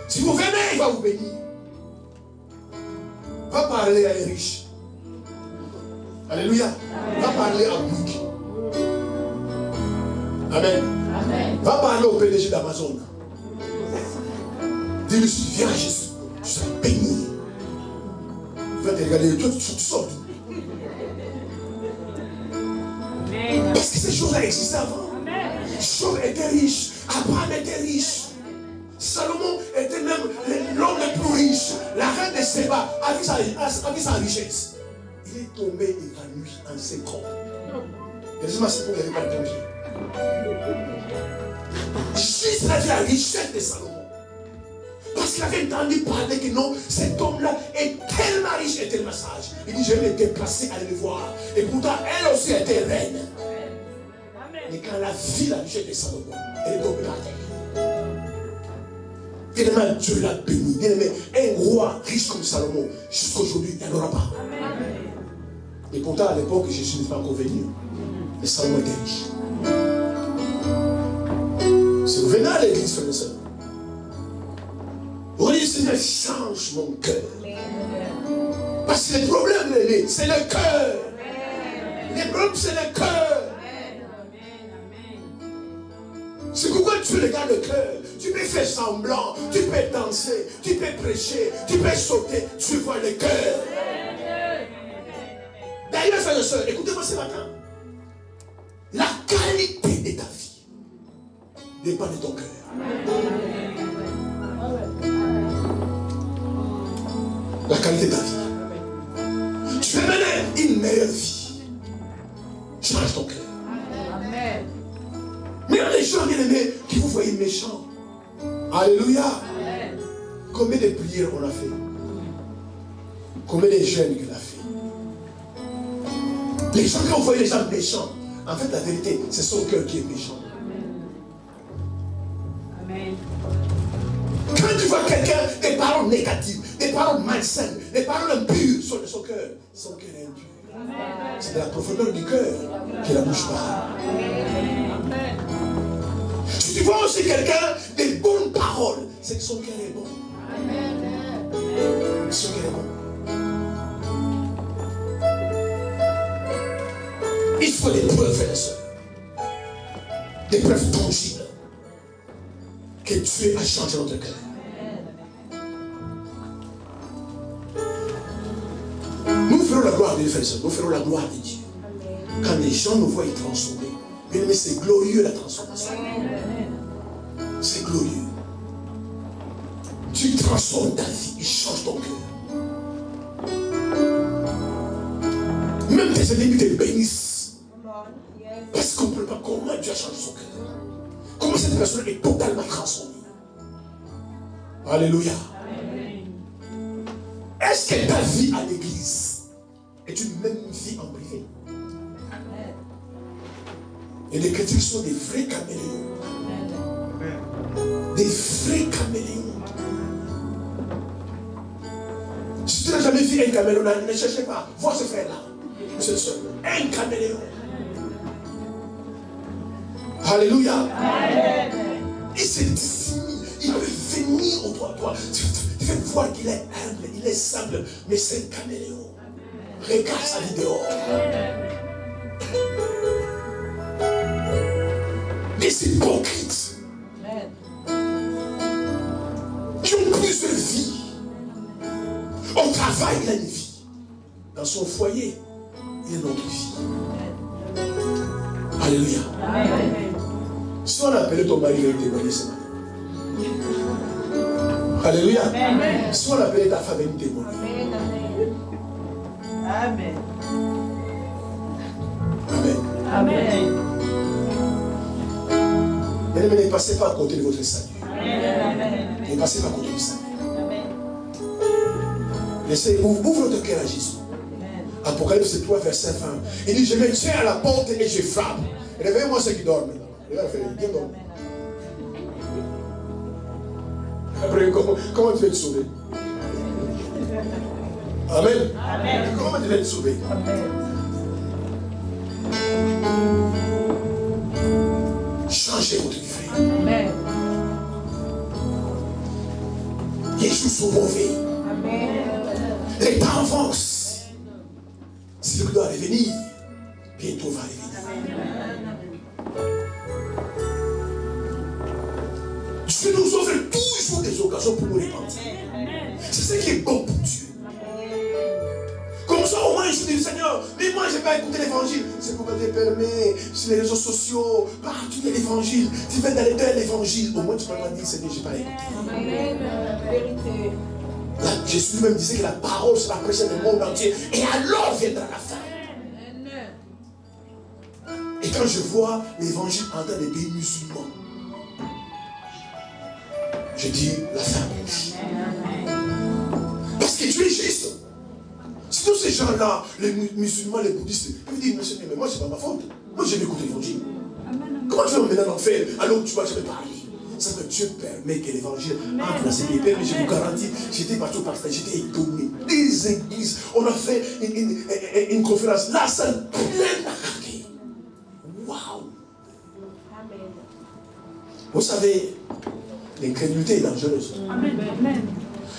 S1: Si vous venez, il va vous bénir. Va parler à les riches. Alléluia. Va parler à Bouygues. Amen. Amen. Va parler au PDG d'Amazon. Dis-lui, viens à Jésus. Tu seras béni. Il va te regarder. Toi, tu sors. Parce que ces choses-là existaient avant. Job était riche. Abraham était riche. Salomon était même l'homme le plus riche. La reine de Séba a vu sa richesse. il est tombé évanoui en secondes. Et laissez-moi, c'est pour qu'il n'y avait pas de danger. Juste a dit la richesse de Salomon. Parce qu'il avait entendu parler que non, cet homme-là est tellement riche et tellement sage. Il dit, je vais me déplacer, aller le voir. Et pourtant, elle aussi était reine. Mais quand elle a vu la richesse de Salomon, elle est tombée par terre. Tellement Dieu l'a béni. Un roi riche comme Salomon, jusqu'aujourd'hui, il n'y en aura pas. Et pourtant, à l'époque, Jésus n'est pas encore venu. Mais Salomon était riche. Si vous venez à l'église, frère et sœur, vous dites, Seigneur, change mon cœur. Parce que le problème, c'est le cœur. Le problème, c'est le cœur. C'est pourquoi tu regardes le cœur. Tu peux faire semblant, tu peux danser, tu peux prêcher, tu peux sauter. Tu vois le cœur. D'ailleurs, frères et sœurs, écoutez-moi ce matin. La qualité de ta vie dépend de ton cœur. La qualité de ta vie. Tu veux mener une meilleure vie. Change ton cœur. Amen. Mais il y a des gens bien aimés qui vous voyez méchants. Alléluia. Amen. Combien de prières on a fait? Combien de jeûnes qu'on a fait? Les gens, quand vous voyez les gens méchants, en fait, la vérité, c'est son cœur qui est méchant. Amen. Quand tu vois quelqu'un, des paroles négatives, des paroles malsaines, des paroles impures sur son cœur est impur. C'est de la profondeur du cœur que la bouche parle. Si tu vois aussi quelqu'un des bonnes paroles, c'est que son cœur est bon. Son cœur est bon. Il faut des preuves, frères et sœurs. Des preuves tangibles. Que Dieu a changé notre cœur. Nous ferons la gloire de Dieu, frères et sœurs. Nous ferons la gloire de Dieu. Quand les gens nous voient transformer, mais c'est glorieux la transformation. C'est glorieux. Tu transformes ta vie, il change ton cœur. Même tes ennemis te bénissent. Parce qu'on ne peut pas comment Dieu a changé son cœur. Comment cette personne est totalement transformée. Alléluia. Est-ce que ta vie à l'église est une même vie en privé? Et les chrétiens sont des vrais caméléons. Des vrais caméléons. Si tu n'as jamais vu un caméléon, ne cherchez pas. Vois ce frère-là. C'est seul. Un caméléon. Alléluia. Amen. Il se dissimule. Il peut venir autour de toi. Tu veux voir qu'il est humble, il est simple, mais c'est un caméléon. Regarde sa vidéo. Des hypocrites qui ont plusieurs vies. Au travail, il a une vie. Dans son foyer, il a une autre vie. Alléluia. Amen. Si on appelait ton mari, il va témoigner ce matin. Alléluia. Amen. Si on appelait ta femme, il témoigner. Amen. Amen. Amen. Mais ne passez pas à côté de votre salut. Ne passez pas à côté du salut. Laissez, ouvre votre cœur à Jésus. Apocalypse 3, verset 20. Il dit, je me tiens à la porte et je frappe. Réveillez-moi ceux qui dorment. Bien dormir. Après, comment tu vas te sauver? Amen. Amen. Comment tu vas te sauver? Amen. Changez votre vie. Amen. Les jours sont mauvais. Amen. Les temps avancent. Celui qui doit revenir, bientôt va revenir. Dieu nous offre toujours des occasions pour nous repentir. C'est ce qui est bon pour Dieu. Comme ça, au moins, je dis, Seigneur, mais moi, je vais pas écouter l'évangile. C'est pourquoi tu permets sur les réseaux sociaux, partout il y a l'évangile. Tu vas d'aller dans l'évangile. Au moins, tu peux pas dire, Seigneur, je n'ai pas écouté. Amen. Vérité. Jésus lui-même disait que la parole sera prêchée dans le monde entier. Et alors viendra la fin. Et quand je vois l'évangile entrer dans des pays musulmans, je dis la fin approche. Parce que Dieu est juste. Si tous ces gens-là, les musulmans, les bouddhistes, ils me disent, monsieur, mais moi, c'est pas ma faute. Moi, j'ai écouté l'évangile. Comment tu vas me mettre en enfer alors que tu vas jamais parler? Ça que Dieu permet que l'évangile entre dans ces pays. Mais je vous garantis, j'étais partout au Pakistan, j'étais étonné. Des églises, on a fait une conférence, la salle pleine à craquer. Waouh! Vous savez, l'incrédulité est dangereuse.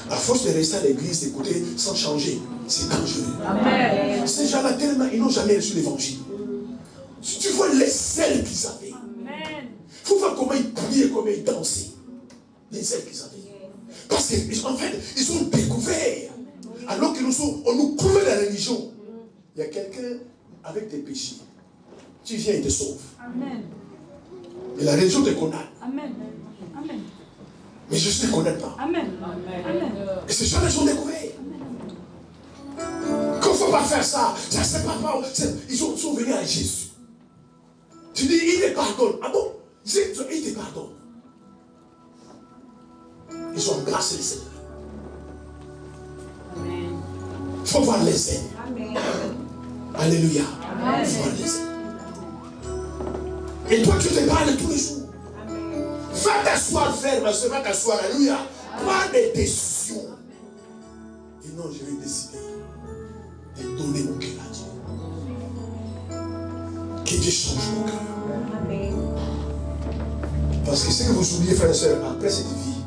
S1: À force de rester à l'église, d'écouter sans changer, c'est dangereux. Amen. Ces gens-là, tellement, ils n'ont jamais reçu l'évangile. Tu vois les ailes qu'ils avaient. Il faut voir comment ils priaient, comment ils dansaient. Les ailes qu'ils avaient. Parce qu'en fait, ils ont découvert. Alors que on nous couvre la religion. Il y a quelqu'un avec des péchés. Tu viens et te sauves. Amen. Et la religion te condamne. Amen. Amen. Mais je ne te connais pas. Amen. Amen. Et ces gens-là sont découverts. Qu'il ne faut pas faire ça. Ça c'est pas. Ils sont venus à Jésus. Tu dis, il te pardonne. Ah bon? Il te pardonne. Ils ont embrassé le Seigneur. Amen. Il faut voir les ailes. Amen. Alléluia. Il faut voir les ailes. Et toi, tu te parles tous les jours. Va t'asseoir, frère, ma soeur, va t'asseoir, alléluia. Prends des décisions. Et non, je vais décider de donner mon cœur à Dieu. Que Dieu change mon cœur. Parce que ce que vous oubliez, frère et soeur, après cette vie,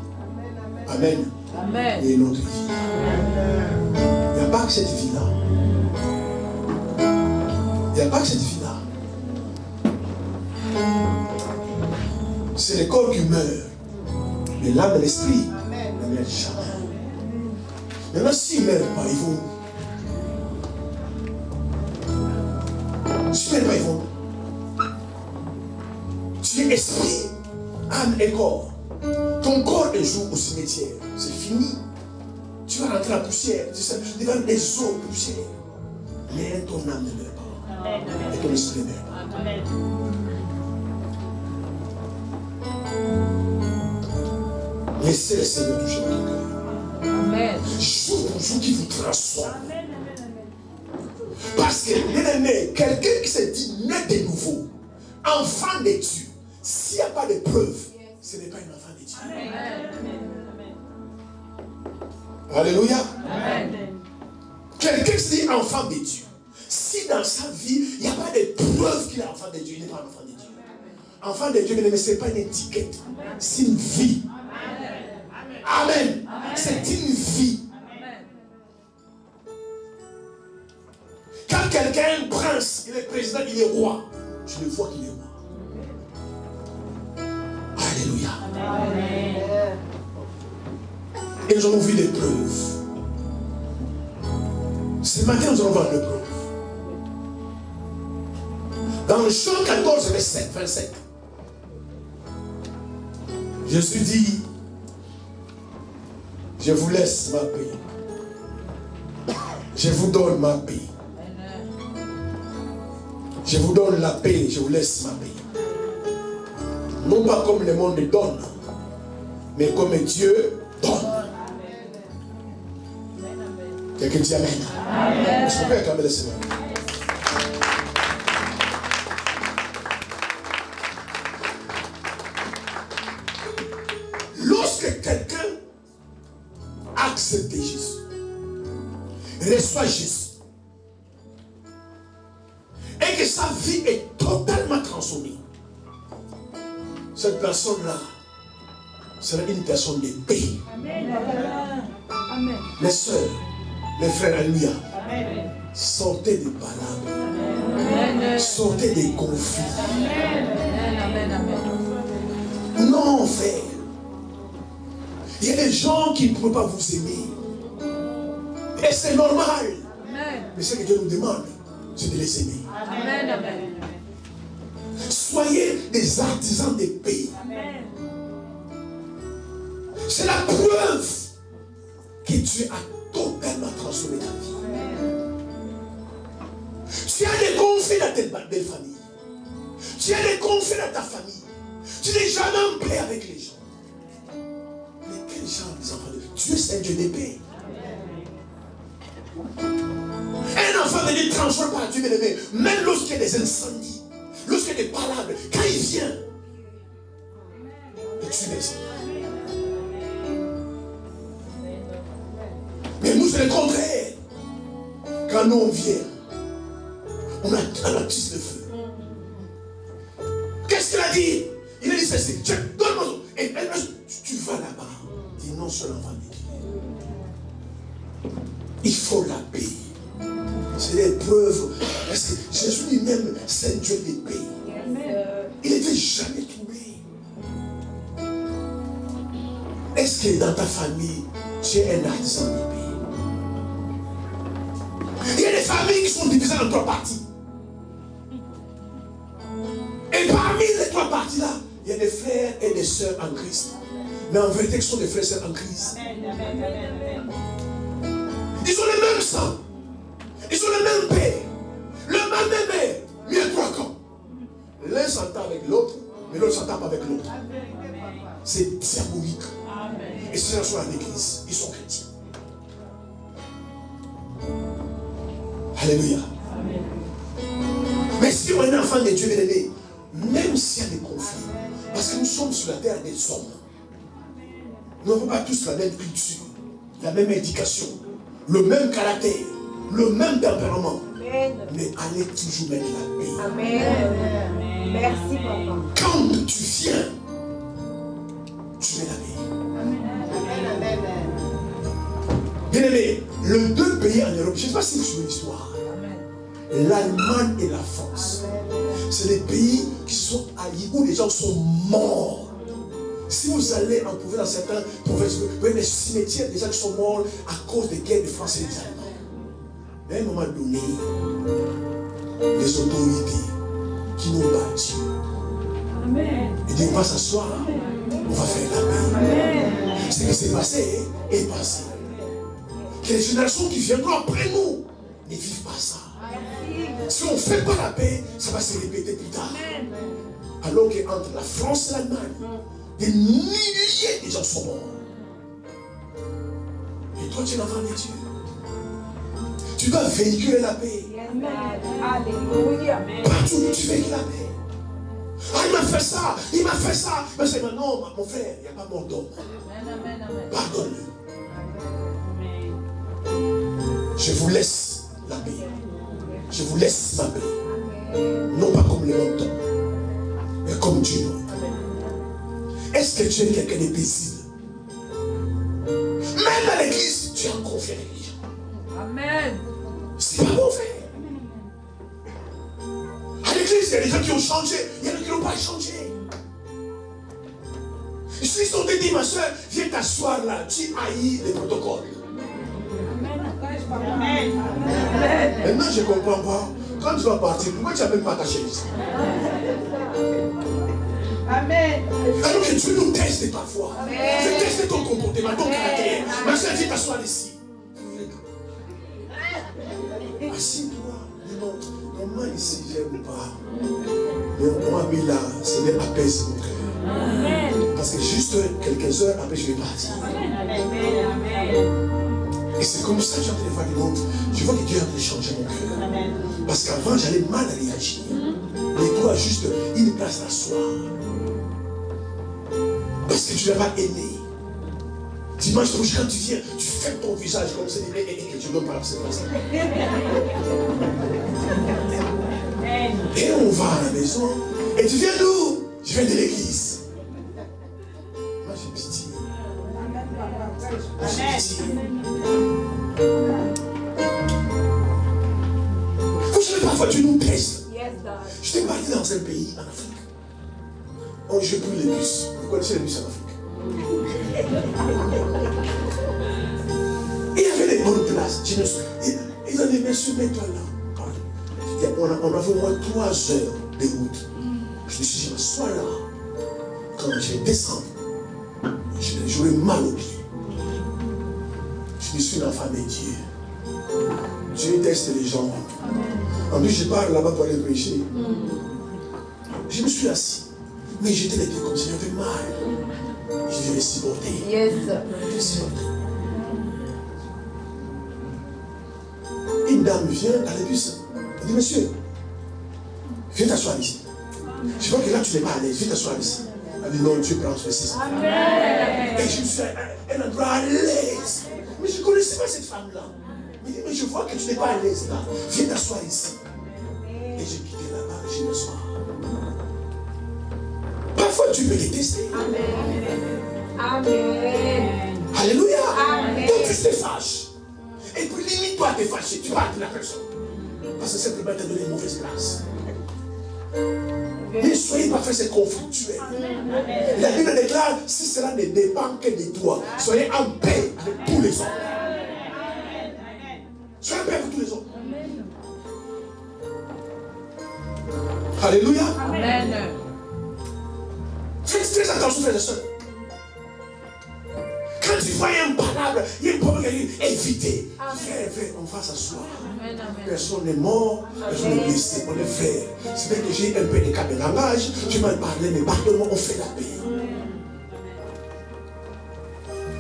S1: amen, amen. Il y a une autre vie. Il n'y a pas que cette vie-là. Il n'y a pas que cette vie-là. C'est le corps qui meurt. Mais l'âme et l'esprit ne meurent jamais. Maintenant, s'ils ne meurent pas, ils vont. S'ils ne meurent pas, ils vont. Tu es esprit, âme et corps. Ton corps un jour au cimetière. C'est fini. Tu vas rentrer à la poussière. Tu sais, devant les eaux poussière. Mais ton âme ne meurt pas. Et ton esprit ne meurt pas. Amen. Laissez le Seigneur toucher votre cœur. Amen. Jour pour jour qui vous transforme. Amen. Parce que, bien-aimé, quelqu'un qui se dit né de nouveau, enfant de Dieu, s'il n'y a pas de preuve, ce n'est pas un enfant de Dieu. Amen. Alléluia. Amen. Quelqu'un qui se dit enfant de Dieu, si dans sa vie, il n'y a pas de preuve qu'il est enfant de Dieu, il n'est pas un enfant de Dieu. Enfant de Dieu, mais ce n'est pas une étiquette, c'est une vie. Amen. Amen. C'est une vie. Amen. Quand quelqu'un est un prince, il est président, il est roi, je le vois qu'il est roi. Alléluia. Amen. Et nous avons vu des preuves. Ce matin, nous allons voir des preuves. Dans Jean 14, verset 27, Jésus dit, je vous laisse ma paix. Je vous donne ma paix. Je vous donne la paix, je vous laisse ma paix. Non pas comme le monde donne, mais comme Dieu donne. Quelqu'un dit Amen. Est-ce qu'on peut acclamer le Seigneur? Lorsque quelqu'un accepte Jésus, reçoit Jésus, et que sa vie est totalement transformée, cette personne-là sera une personne de paix. Amen. Les sœurs, les frères, alléluia. Amen. Sortez des palabres. Sortez des conflits. Non, frère. Il y a des gens qui ne peuvent pas vous aimer. Et c'est normal. Amen. Mais ce que Dieu nous demande, c'est de les aimer. Amen. Amen. Soyez des artisans de paix. Amen. C'est la preuve que que Dieu a totalement transformé ta vie. Tu as des conflits dans ta belle famille. Tu as des conflits dans ta famille. Tu n'es jamais en paix avec les gens. Mais quel genre les enfants de Dieu? Dieu, c'est un Dieu de paix. Un enfant de Dieu transforme par Dieu, bien-aimé. Même lorsqu'il y a des incendies, lorsqu'il y a des palabres, quand il vient, il tue les enfants. Mais nous, c'est le contraire. Quand nous, on vient, on a tisse le feu. Qu'est-ce qu'il a dit? Il a dit ceci. Donne-moi. Et tu vas là-bas. Dis non, seul enfant de Dieu. Il faut la paix. C'est l'épreuve. Parce que Jésus lui-même, c'est un Dieu de paix. Il n'était jamais troublé. Est-ce que dans ta famille, tu es un artisan de paix? Il y a des familles qui sont divisées en 3 parties. Et parmi les 3 parties-là, il y a des frères et des sœurs en Christ. Mais en vérité, ce sont des frères et sœurs en Christ. Ils ont le même sang. Ils ont le même père. Le même mère. Mais il y a 3 camps. L'un s'entend avec l'autre, mais l'autre ne s'entend pas avec l'autre. C'est diabolique. Et ces gens sont en église. Ils sont chrétiens. Alléluia. Amen. Mais si on est un enfant de Dieu, bien-aimé, même s'il y a des conflits, parce que nous sommes sur la terre des hommes, nous n'avons pas tous la même culture, la même éducation, le même caractère, le même tempérament. Amen. Mais allez toujours mettre la paix. Amen. Merci, papa. Quand tu viens, tu mets la paix. Amen. Bien-aimé, les 2 pays en Europe, je ne sais pas si c'est une histoire. L'Allemagne et la France. C'est les pays qui sont alliés, où les gens sont morts. Si vous allez en trouver dans certains provinces, vous voyez les cimetières des gens qui sont morts à cause des guerres de France et des Allemands. Mais à un moment donné, les autorités qui nous battent, ils disent on va s'asseoir, on va faire la paix. Ce qui s'est passé est passé. Que les générations qui viendront après nous ne vivent pas ça. Si on ne fait pas la paix, ça va se répéter plus tard. Alors qu'entre la France et l'Allemagne, des milliers de gens sont morts. Et toi, tu es l'enfant de Dieu. Tu dois véhiculer la paix. Alléluia. Partout où tu véhicules la paix. Ah, il m'a fait ça, il m'a fait ça. Mais c'est non, mon frère, il n'y a pas mort d'homme. Pardonne-le. Je vous laisse la paix. Je vous laisse ma paix. Non pas comme les montants, mais comme Dieu. Est-ce que tu es quelqu'un de paisible? Même à l'église, tu es en conflit avec les gens. Amen. C'est pas mauvais. À l'église, il y a des gens qui ont changé, il y en a qui n'ont pas changé. Si on te dit, ma soeur, viens t'asseoir là, tu haïs les protocoles. Amen. Maintenant, je ne comprends pas. Quand tu vas partir, pourquoi tu n'as même pas ta chaise? Amen. Alors que Dieu nous teste parfois. Je teste ton comportement, ton caractère. Ma soeur, viens t'asseoir ici. Assieds-toi. Non, moi ici, j'aime pas. Mais on m'a mis là, c'est bien apaise mon cœur. Parce que juste quelques heures après, je vais partir. Et c'est comme ça que j'ai envie de voir les autres. Je vois que Dieu a envie de changer mon cœur. Parce qu'avant, j'allais mal réagir. Mais toi, juste une place d'asseoir. Parce que tu n'as pas aimé. Dimanche prochain, quand tu viens, tu fais ton visage comme ça et que tu donnes par cette place. Et on va à la maison. Et tu viens d'où? Je viens de l'église. Moi, j'ai pitié. Moi, j'ai pitié. Vous savez, parfois, tu nous testes. Je t'ai parti dans un pays en Afrique. Oh, j'ai pris les bus. Vous connaissez les bus en Afrique? Il y avait des bonnes places. Ils ont dit, monsieur, mets-toi là. On avait au moins 3 heures de route. Je me suis dit, je m'assois là. Quand je vais descendre, j'aurai mal au pied. Je Je suis une enfant de Dieu. Dieu teste les gens. En plus, je pars là-bas pour aller prêcher. Je me suis assis. Mais j'étais les pieds comme si j'avais mal. Je devais supporter.
S2: Yes.
S1: Je devais supporter. Une dame vient dans le bus. Elle dit, monsieur, viens t'asseoir ici. Je vois que là, tu n'es pas à l'aise. Viens t'asseoir ici. Elle dit, non, Dieu prend ceci. Et je me suis à un endroit à l'aise. Mais je ne connaissais pas cette femme-là. Elle dit, mais je vois que tu n'es pas à l'aise là. Viens t'asseoir ici. Et j'ai quitté là-bas et je m'assois. Parfois, tu peux détester.
S2: Amen.
S1: Alléluia.
S2: Amen.
S1: Donc, tu te fâches. Et puis, limite-toi à te fâcher. Tu parles de la personne. Parce que simplement, elle t'a donné une mauvaise place. Ne soyez pas fait, c'est conflictuel. La Bible déclare, si cela ne dépend que de toi, soyez en paix avec tous les hommes. Soyez en paix avec tous les hommes. Alléluia.
S2: Amen.
S1: Faites très attention, frères et sœurs. Quand tu vois un palabre, il y a un problème, évitez. Frère, on va s'asseoir. Personne n'est mort, personne n'est blessé, on est frère. C'est vrai que j'ai un peu de cas de langage, tu m'as parlé, mais pardonne-moi, on fait la paix.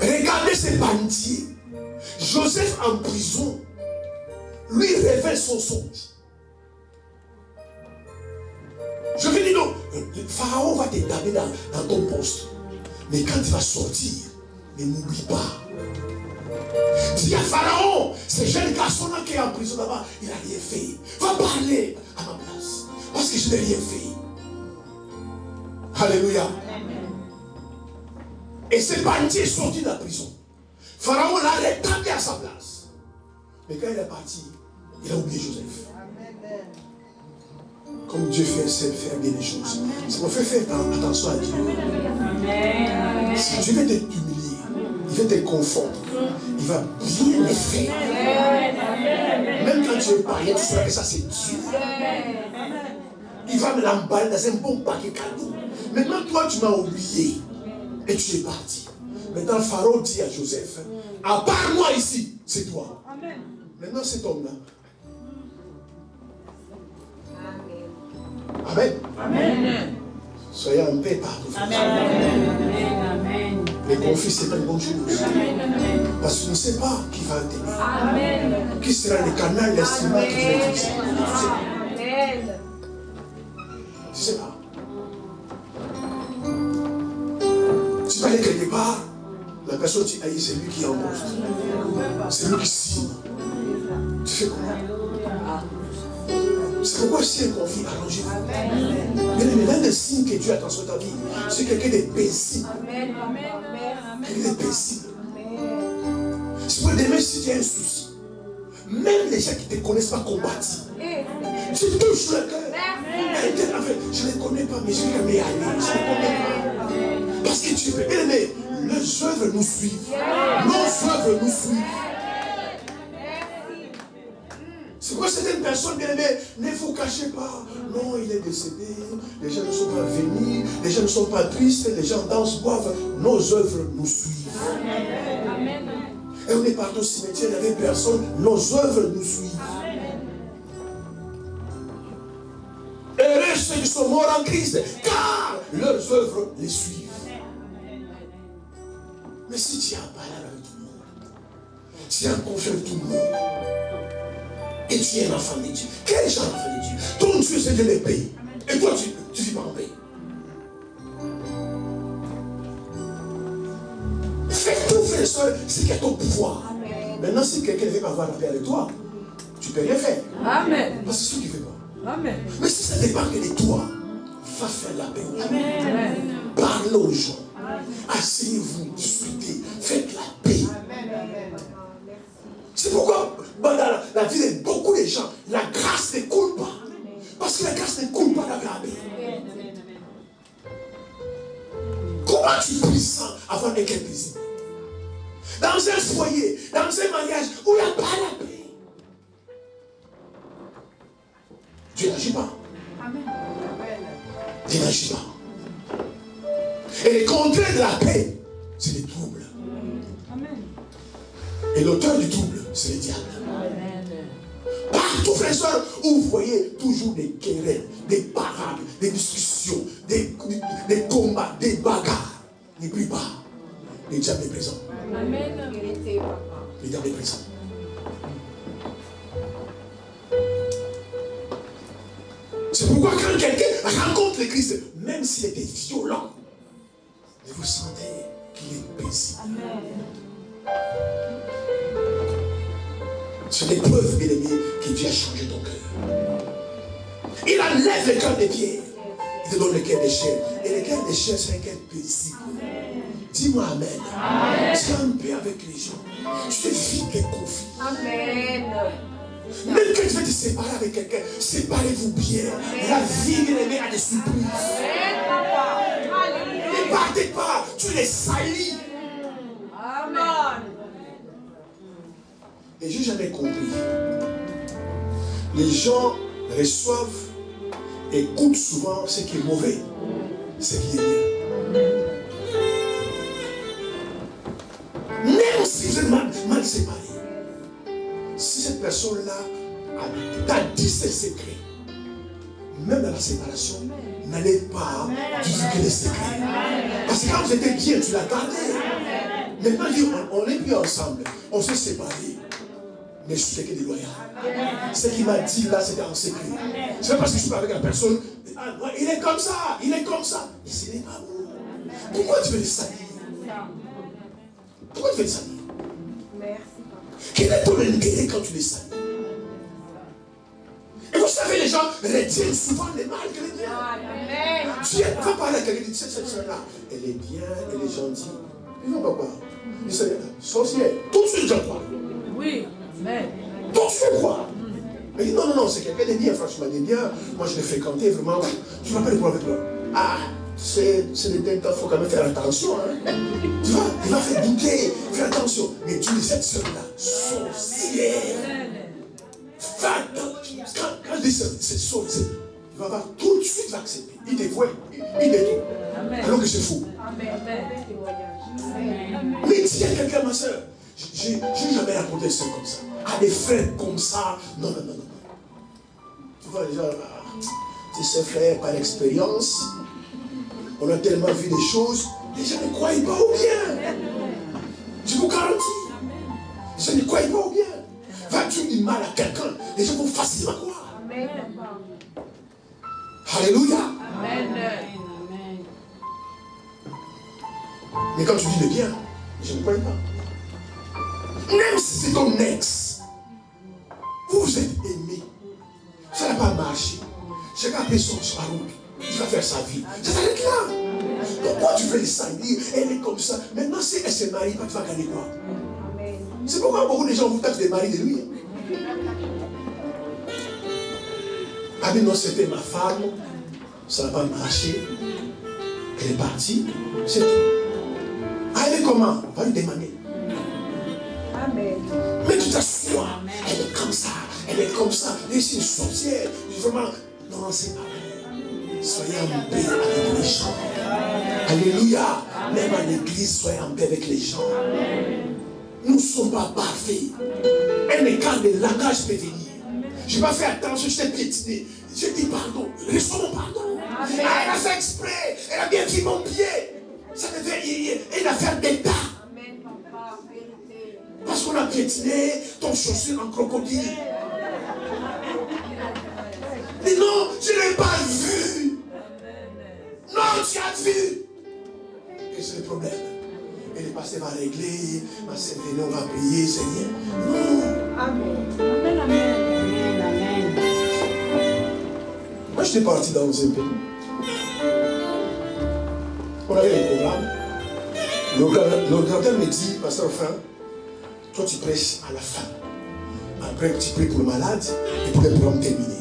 S1: Regardez ces bandits. Joseph en prison, lui révèle son songe. Je vais dire non, le Pharaon va t'établir dans ton poste. Mais quand tu vas sortir, ne m'oublie pas. Dis à Pharaon, ce jeune garçon-là qui est en prison là-bas, il n'a rien fait. Va parler à ma place. Parce que je n'ai rien fait. Alléluia. Et ce bandit est sorti de la prison. Pharaon l'a rétabli à sa place. Mais quand il est parti, il a oublié Joseph. Comme Dieu fait, c'est faire bien les choses. C'est pour faire attention à Dieu. Si Dieu veut t'humilier, il veut te confondre, il va bien les faire. Même quand tu es païen, tu sauras que ça c'est Dieu. Il va me l'emballer dans un bon paquet cadeau. Maintenant, toi, tu m'as oublié et tu es parti. Maintenant, Pharaon dit à Joseph, à part moi ici, c'est toi. Maintenant, cet homme-là. Amen.
S2: Amen.
S1: Soyez en paix partout.
S2: Amen.
S1: Les conflits, c'est pas une bonne chose. Parce que tu ne sais pas qui va t'aider.
S2: Amen.
S1: Qui sera le canal, l'instrument que tu vas utiliser. Tu ne sais pas. Tu vas aller quelque part, la personne que tu haïs, c'est lui qui est en poste. C'est lui qui signe. Tu fais comment? C'est pourquoi si un conflit, arrangez-vous. Mais l'un des signes que Dieu a transformé ta vie, c'est quelqu'un de paisible. Quelqu'un de paisible. C'est pour demain, si tu as un souci, même les gens qui ne te connaissent pas combattent. Tu touches le cœur. Je ne les connais pas, mais je vais me aller. Je ne les connais pas. Parce que tu peux aimer. Les œuvres nous suivent. Nos œuvres nous suivent. C'est pourquoi certaines personnes bien aimées, ne vous cachez pas. Non, il est décédé, les gens ne sont pas venus, les gens ne sont pas tristes, les gens dansent, boivent. Nos œuvres nous suivent. Amen. Et on est parti au cimetière, il n'y avait personne, nos œuvres nous suivent. Heureux ceux qui sont morts en Christ, car leurs œuvres les suivent. Mais si tu es en parole avec tout le monde, tu es en confiance avec tout le monde, et tu es un enfant de Dieu. Quel genre d'enfant de Dieu? Ton Dieu, c'est de l'épée. Et toi, tu ne vis pas en paix. Fais tout, frère et soeur, c'est qu'il y a ton pouvoir. Amen. Maintenant, si quelqu'un ne veut pas avoir la paix avec toi, tu ne peux rien faire. Amen. Parce que c'est ce que tu ne fais pas. Amen. Mais si ça dépend que de toi, va faire la paix aux gens. Amen. Parle aux gens. Asseyez-vous, discutez, faites la paix. Amen. C'est pourquoi dans la vie de beaucoup de gens, la grâce ne coule pas. Parce que la grâce ne coule pas dans la paix. Comment tu pries sans avoir un cœur paisible? Dans un foyer, dans un mariage où il n'y a pas la paix, Dieu n'agit pas. Dieu n'agit pas. Et le contraire de la paix, c'est les troubles. Et l'auteur du trouble, c'est le diable.
S2: Amen.
S1: Partout, frères et sœurs, où vous voyez toujours des querelles, des parades, des discussions, des combats, des bagarres. N'oublie pas, le diable est présent.
S2: Amen.
S1: Le diable est présent. C'est pourquoi quand quelqu'un rencontre le Christ, même s'il était violent, vous sentez qu'il est paisible. C'est l'épreuve, bien aimé, qui vient changer ton cœur. Il enlève le cœur des pierres. Il te donne le cœur des chair. Et le cœur des chair, c'est un cœur paisible. Dis-moi Amen. Tu es en paix avec les gens. Tu évites les conflits.
S2: Amen.
S1: Même quand tu vas te séparer avec quelqu'un, séparez-vous bien. La vie, bien aimé, a des surprises. Ne partez pas, tu les salis.
S2: Amen.
S1: Et j'ai jamais compris. Les gens reçoivent et écoutent souvent ce qui est mauvais, ce qui est bien. Même si vous êtes mal séparés, si cette personne-là t'a dit ses secrets, même dans la séparation, n'allez pas divulguer les secrets. Parce que quand vous étiez bien, tu l'as gardé. Maintenant, on n'est plus ensemble, on s'est séparés. Mais je suis quelqu'un de loyal. Ce qu'il m'a dit là, c'était en secret. C'est pas parce que je suis pas avec la personne. Ah, ouais, il est comme ça, il est comme ça. Et ce n'est pas bon. Pourquoi tu veux le salir? Pourquoi tu veux le salir? Quel est ton intérêt quand tu les salis? Et vous savez, les gens retiennent souvent les mal que les biens. Tu vas parler à quelqu'un qui dit cette soeur-là, elle est bien, elle est gentille. Ils vont pas croire. Ils sont sorcières. Tout de suite, j'en crois.
S2: Oui. Amen.
S1: Tout de suite, croire. Mais il dit non, c'est quelqu'un de bien, franchement, de bien. Moi, je l'ai fréquenté vraiment. Tu vas pas le voir avec moi. Ah, c'est des temps, il faut quand même faire attention. Hein. Tu vois, il va faire douter, faire attention. Mais tu dis cette soeur-là, sorcière. Quand je dis c'est sorcière, il va tout de suite l'accepter. Il dévoile, il détruit. Alors que c'est fou. Mais s'il y a quelqu'un, ma soeur, je n'ai jamais raconté ça comme ça. À des frères comme ça, non. Tu vois, les gens, tu sais, frère, par l'expérience, on a tellement vu des choses, les gens ne croient pas au bien. Je vous garantis. Les gens ne croient pas au bien. Va-tu du mal à quelqu'un, les gens vont facilement croire.
S2: Amen.
S1: Alléluia.
S2: Amen.
S1: Mais quand tu dis le bien, je ne crois pas. Même si c'est ton ex, vous êtes aimé, ça n'a pas marché. Chacun a pris son route, il va faire sa vie. Ça s'arrête là. Pourquoi tu veux les salir? Elle est comme ça. Maintenant, si elle se marie, tu vas gagner quoi? C'est pourquoi beaucoup de gens vous taxent des maris de lui. Ah mais non, c'était ma femme, ça n'a pas marché. Elle est partie, c'est tout. Ah, elle est comment? On va lui demander.
S2: Amen.
S1: Mais tu t'assois, elle est comme ça, et c'est une sorcière. Vraiment, non, c'est pas vrai. Soyez en paix avec les gens. Alléluia. Même en église, soyez en paix avec les gens. Nous ne sommes pas parfaits. Un écart de langage peut venir. Je n'ai pas fait attention, je t'ai piétiné. Je dis pardon, reçois mon pardon. Elle a fait exprès, elle a bien pris mon pied. Ça devait être une affaire d'État. Parce qu'on a piétiné ton chaussure en crocodile. Mais non, je ne l'ai pas vu. Non, tu as vu. Et c'est le problème. Et le pasteur va régler, ma sœur venez, on va prier, Seigneur. Non.
S2: Amen. Amen.
S1: Moi, j'étais parti dans un pays. On avait un programme. L'ordinateur me dit, pasteur Fin, toi tu prêches à la fin. Après, tu pries pour le malade et pour le programme terminé.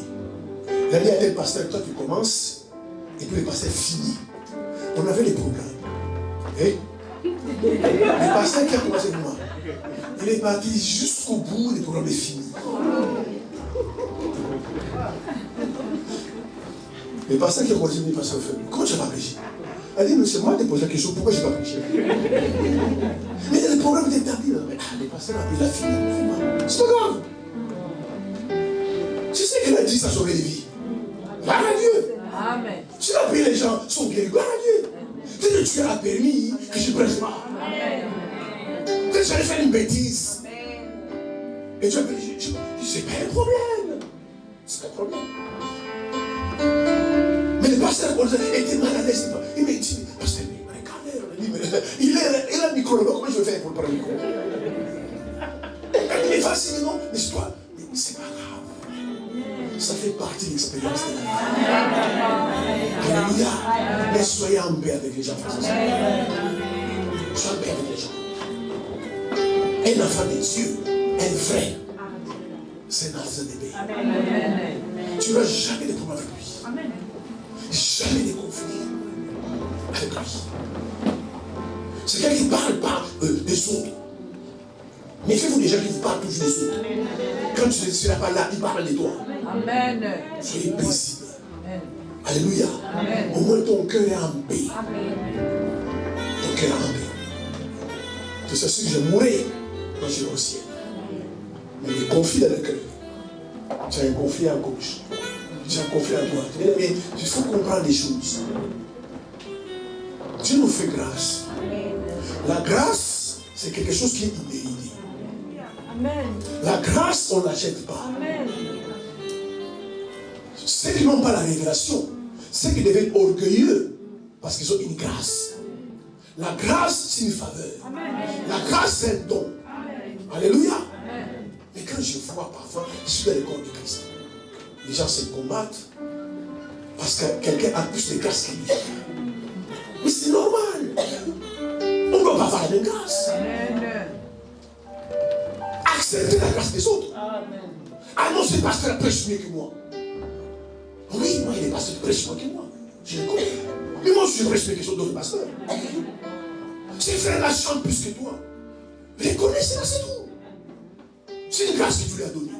S1: Il a dit à tel pasteur, toi tu commences et puis le pasteur finit. On avait les programmes. Et le pasteur qui a commencé avec moi, il est parti jusqu'au bout, le programme est fini. Le pasteur qui a commencé avec moi, pasteur Fin, comment tu n'as pas prêché? Elle dit, mais c'est moi qui ai posé la question, pourquoi je n'ai pas prêché? Mais il y a des problème est établi. Mais les pasteurs ont pris la fille. C'est pas grave. Tu sais qu'elle a dit ça sauver les vies. Gloire à Dieu.
S2: Amen.
S1: Tu as pris les gens, sont guéris. Gloire à Dieu. Peut-être que tu as permis que je ne prêche pas. Peut-être que j'allais faire une bêtise. Et tu as dit, c'est pas un problème. C'est pas un problème. Mais le pasteur était mal à l'aise. Il m'a dit, pasteur, il a un micro là-bas, comment je vais faire pour prendre le micro? Il est facile, non? Mais c'est toi, mais c'est pas grave. Ça fait partie de l'expérience de la vie. Alléluia. Mais soyez en paix avec les gens, frères et sœurs. Soyez en paix avec les gens. Un enfant de Dieu, un vrai, c'est un enfant de paix. Tu n'auras jamais de problème avec lui. Jamais de conflit avec lui. C'est quelqu'un qui ne parle pas des autres. Méfiez-vous des gens qui vous parlent toujours des autres. Quand tu ne seras pas là, ils parlent de toi.
S2: Amen.
S1: Soyez paisible.
S2: Amen.
S1: Alléluia.
S2: Amen.
S1: Au moins ton cœur est en paix.
S2: Amen.
S1: Ton cœur est en paix. C'est sûr que je mourrai quand je vais au ciel. Mais le conflit dans le cœur. Tu as un conflit à gauche. Tu as un conflit à droite. Mais il faut comprendre les choses. Dieu nous fait grâce. La grâce, c'est quelque chose qui est immérité.
S2: Amen.
S1: La grâce, on ne l'achète pas.
S2: Amen.
S1: Ceux qui n'ont pas la révélation, ceux qui deviennent orgueilleux, parce qu'ils ont une grâce. La grâce, c'est une faveur.
S2: Amen.
S1: La grâce, c'est un don.
S2: Amen.
S1: Alléluia.
S2: Amen.
S1: Mais quand je vois parfois, je suis dans le corps de Christ. Les gens se combattent parce que quelqu'un a plus de grâce que lui. Mais c'est normal. On ne doit pas avoir la même grâce.
S2: Amen.
S1: Accepter la grâce des autres.
S2: Amen.
S1: Ah non, c'est parce qu'elle prêche mieux que moi. Oui, moi, il est pasteur qui prêche mieux que moi. Je le connais. Mais moi, je prêche mieux que d'autres pasteurs. Ces frères-là chantent plus que toi. Les connaissez là, c'est tout. C'est une grâce que tu lui as donnée.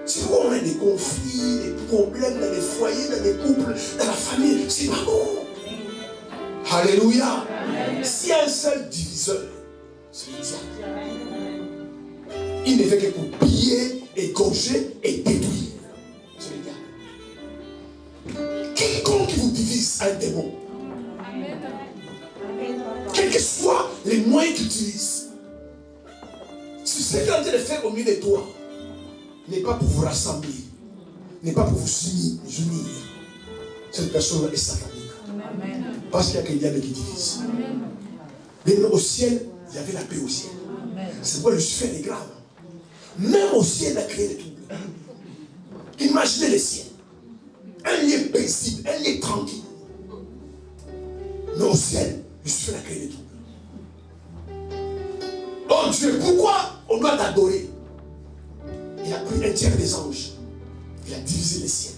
S1: C'est pourquoi on a des conflits, des problèmes dans les foyers, dans les couples, dans la famille. C'est pas bon. Alléluia. S'il y a un seul diviseur, c'est le diable. Il ne fait que pour piller, égorger et détruire. C'est le diable. Quiconque vous divise un démon, quels que soient les moyens qu'il utilise, si ce qu'il est en train de faire au milieu de toi n'est pas pour vous rassembler, n'est pas pour vous unir, cette personne est satanique.
S2: Amen.
S1: Parce qu'il y a que le diable qui divise. Mais au ciel, il y avait la paix au ciel. C'est pourquoi Lucifer est grave. Même au ciel, il a créé le trouble. Imaginez le ciel. Un lieu paisible, un lieu tranquille. Mais au ciel, Lucifer a créé le trouble. Oh Dieu, pourquoi on doit t'adorer? Il a pris un tiers des anges. Il a divisé le ciel.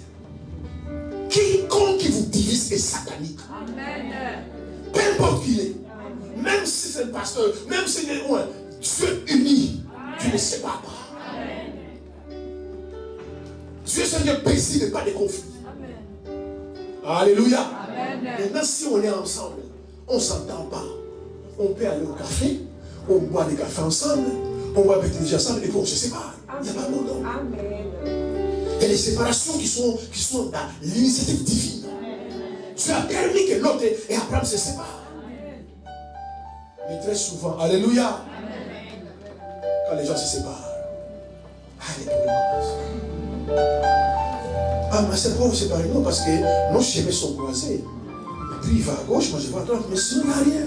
S1: Quiconque qui vous divise est satanique.
S2: Amen.
S1: Peu importe qui il est. Même si c'est le pasteur, même si c'est loin, Dieu unit. Dieu ne sépare pas. Dieu c'est un Dieu paisible et pas de conflit. Alléluia.
S2: Amen.
S1: Maintenant, si on est ensemble, on ne s'entend pas. On peut aller au café, on boit des cafés ensemble, on boit avec des gens ensemble et puis on se sépare. Il n'y a pas de monde. Il y a les séparations qui sont dans l'initiative divine. Tu as permis que l'autre et Abraham se séparent. Mais très souvent, alléluia, quand les gens se séparent, les problèmes commencent. Ah, mais c'est pas vous séparer, non, parce que nos chemins sont croisés. Et puis il va à gauche, moi je vais à droite, mais sinon il n'y a rien.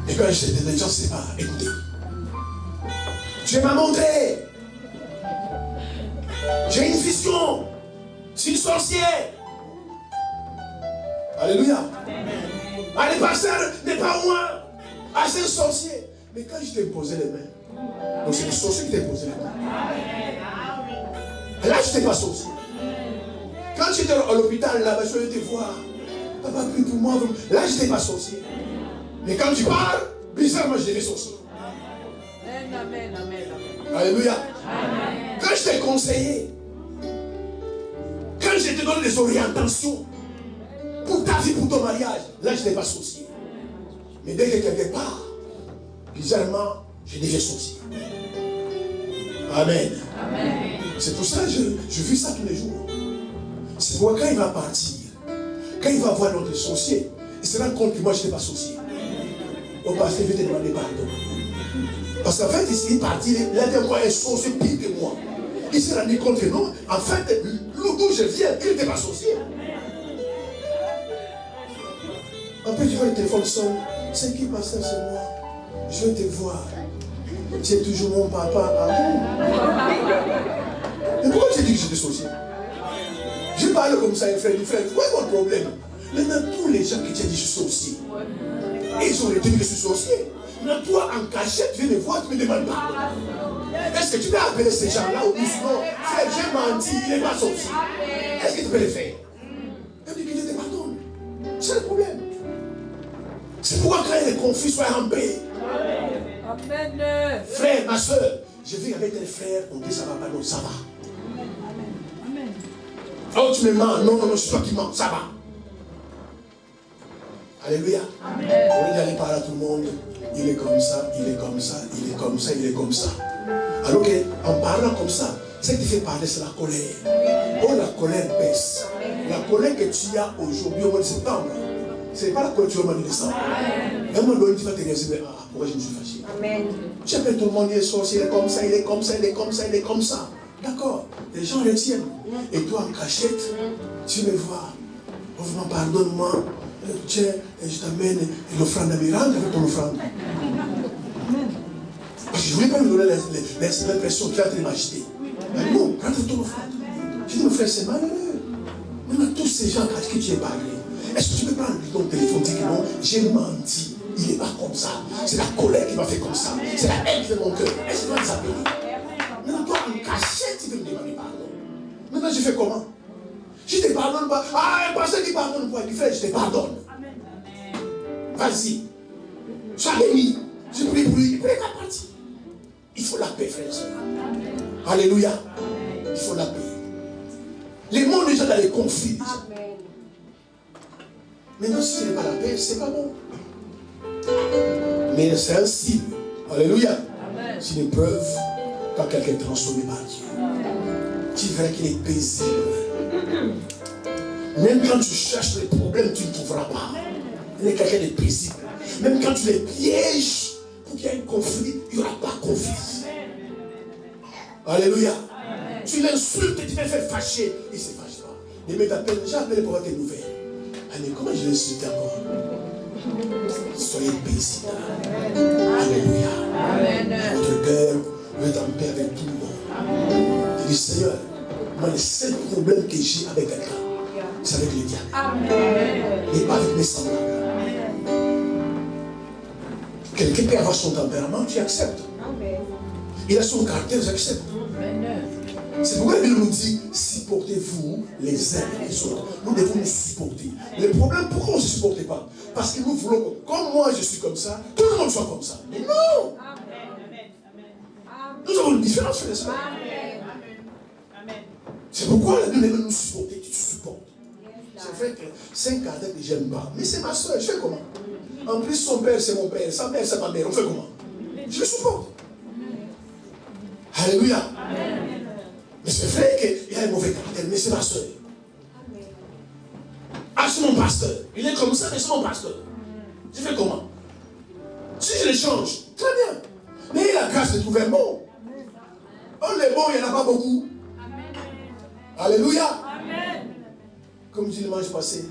S1: Et quand les gens se séparent, écoutez, Dieu m'a montré. J'ai une vision. C'est une sorcière. Alléluia. Ah, le pasteur n'est pas moi. Ah, c'est un sorcier. Mais quand je t'ai posé les mains, donc c'est le sorcier qui t'a posé les mains. Là, je n'étais pas sorcier. Quand j'étais à l'hôpital, là-bas, je vais te voir. Papa prie pour moi. Là, je n'étais pas sorcier. Mais quand tu parles, bizarrement, je deviens sorcier.
S2: Amen.
S1: Alléluia.
S2: Amen.
S1: Quand je t'ai conseillé, quand je te donne des orientations pour ta vie, pour ton mariage, là je n'ai pas sorcier. Mais dès que quelqu'un part, bizarrement, je deviens sorcier. Amen. C'est pour ça que je vis ça tous les jours. C'est pourquoi quand il va partir, quand il va voir notre sorcier, il se rend compte que moi je n'étais pas sorcier. Au pasteur, je vais te demander pardon. Parce qu'en fait, il est parti, il a été encore un sorcier pire que moi. Il s'est rendu compte que non, en fait, d'où je viens, il n'était pas sorcier. Après, tu vois le téléphone sonne. C'est qui, pasteur, c'est moi. Je vais te voir. Tu es toujours mon papa. Mais pourquoi tu as dit que j'étais sorcier? Je parle comme ça, frère, quoi est mon problème? Maintenant, tous les gens qui t'ont dit que je suis sorcier, et ils ont retenu que je suis sorcier. Maintenant, toi, en cachette, tu viens me voir, tu me demandes pardon. Est-ce que tu peux appeler ces gens-là ou dire non, frère, j'ai menti, il n'est pas sorcier? Est-ce que tu peux le faire? Il dit que je te pardonne. C'est le problème. C'est pourquoi quand il est confus, sois en paix.
S2: Amen.
S1: Frère, ma soeur, je vis avec tes frères, on dit ça va, pardon, ça va.
S2: Amen.
S1: Oh, tu me mens, non, c'est toi qui mens, ça va. Alléluia.
S2: Amen.
S1: On dit aller parler à tout le monde, il est comme ça, il est comme ça, il est comme ça, il est comme ça. Alors qu'en parlant comme ça, ce qui te fait parler, c'est la colère. Oh, la colère baisse. La colère que tu as aujourd'hui au mois de septembre, ce n'est pas la colère que tu as au mois de décembre. À un moment donné, tu vas te réaliser, mais pourquoi je me suis fâché? Amen. Tu appelles tout le monde, il est sorcier, il est comme ça, il est comme ça, il est comme ça, il est comme ça. D'accord, les gens retiennent. Et toi, en cachette, tu me vois. Oh, vraiment, pardonne-moi. Tiens, je t'amène l'offrande à miracle avec ton offrande. Parce que je ne voulais pas lui donner l'impression qu'il a été m'acheter. Mais non, prends ton offrande. Je dis, mon frère, c'est malheureux. Maintenant, tous ces gens à qui tu es parlé, est-ce que tu peux prendre ton téléphone et dire que non, j'ai menti. Il n'est pas comme ça. C'est la colère qui m'a fait comme ça. C'est la haine qui fait mon cœur. Est-ce que tu vas les appeler? Maintenant, toi, en cachette, tu veux me demander pardon. Maintenant, je fais comment? Je te pardonne pas. Ah, un pasteur qui pardonne pas. Il fait, je te pardonne. Vas-y. Sois béni. Je prie pour lui. Il peut être parti. Il faut la paix, frère et soeur. Alléluia. Il faut la paix. Les mondes déjà dans les conflits. Maintenant, si ce n'est pas la paix, c'est pas bon. Mais c'est un signe. Alléluia. C'est une preuve quand quelqu'un est transformé par Dieu. Tu verras qu'il est paisible. Même quand tu cherches les problèmes, tu ne trouveras pas. Il est quelqu'un de paisible. Même quand tu les pièges pour qu'il y ait un conflit, il n'y aura pas de conflit. Alléluia. Tu l'insultes et tu vas faire fâcher. Il ne se fâche pas. Il me t'appelle, j'ai appelé pour avoir tes nouvelles. Allez, comment je l'insulte encore? Soyez paisible. Alléluia. Votre cœur veut être en paix avec tout le monde. Il dit, Seigneur, moi, le seul problème que j'ai avec quelqu'un, c'est avec le diable. Et pas avec mes semblables. Quelqu'un peut avoir son tempérament, tu acceptes. Il a son caractère, j'accepte. C'est pourquoi la Bible nous dit, supportez-vous les uns les autres. Nous devons nous supporter. Le problème, pourquoi on ne se supporte pas? Parce que nous voulons, comme moi je suis comme ça, tout le monde soit comme ça. Mais non! Nous avons une différence, frère et sœur. C'est pourquoi la Bible veut nous supporter, tu te supportes. C'est vrai que c'est un caractère que j'aime pas. Mais c'est ma soeur, je fais comment? En plus, son père, c'est mon père, sa mère, c'est ma mère. On fait comment? Je le supporte. Alléluia. Mais c'est vrai qu'il a un mauvais caractère, mais c'est ma soeur. Ah, c'est mon pasteur. Il est comme ça, mais c'est mon pasteur. Je fais comment? Si je le change, très bien. Mais il a la grâce de trouver un bon. Oh, les bons, il n'y en a pas beaucoup. Alléluia. Comme dit le dimanche passé,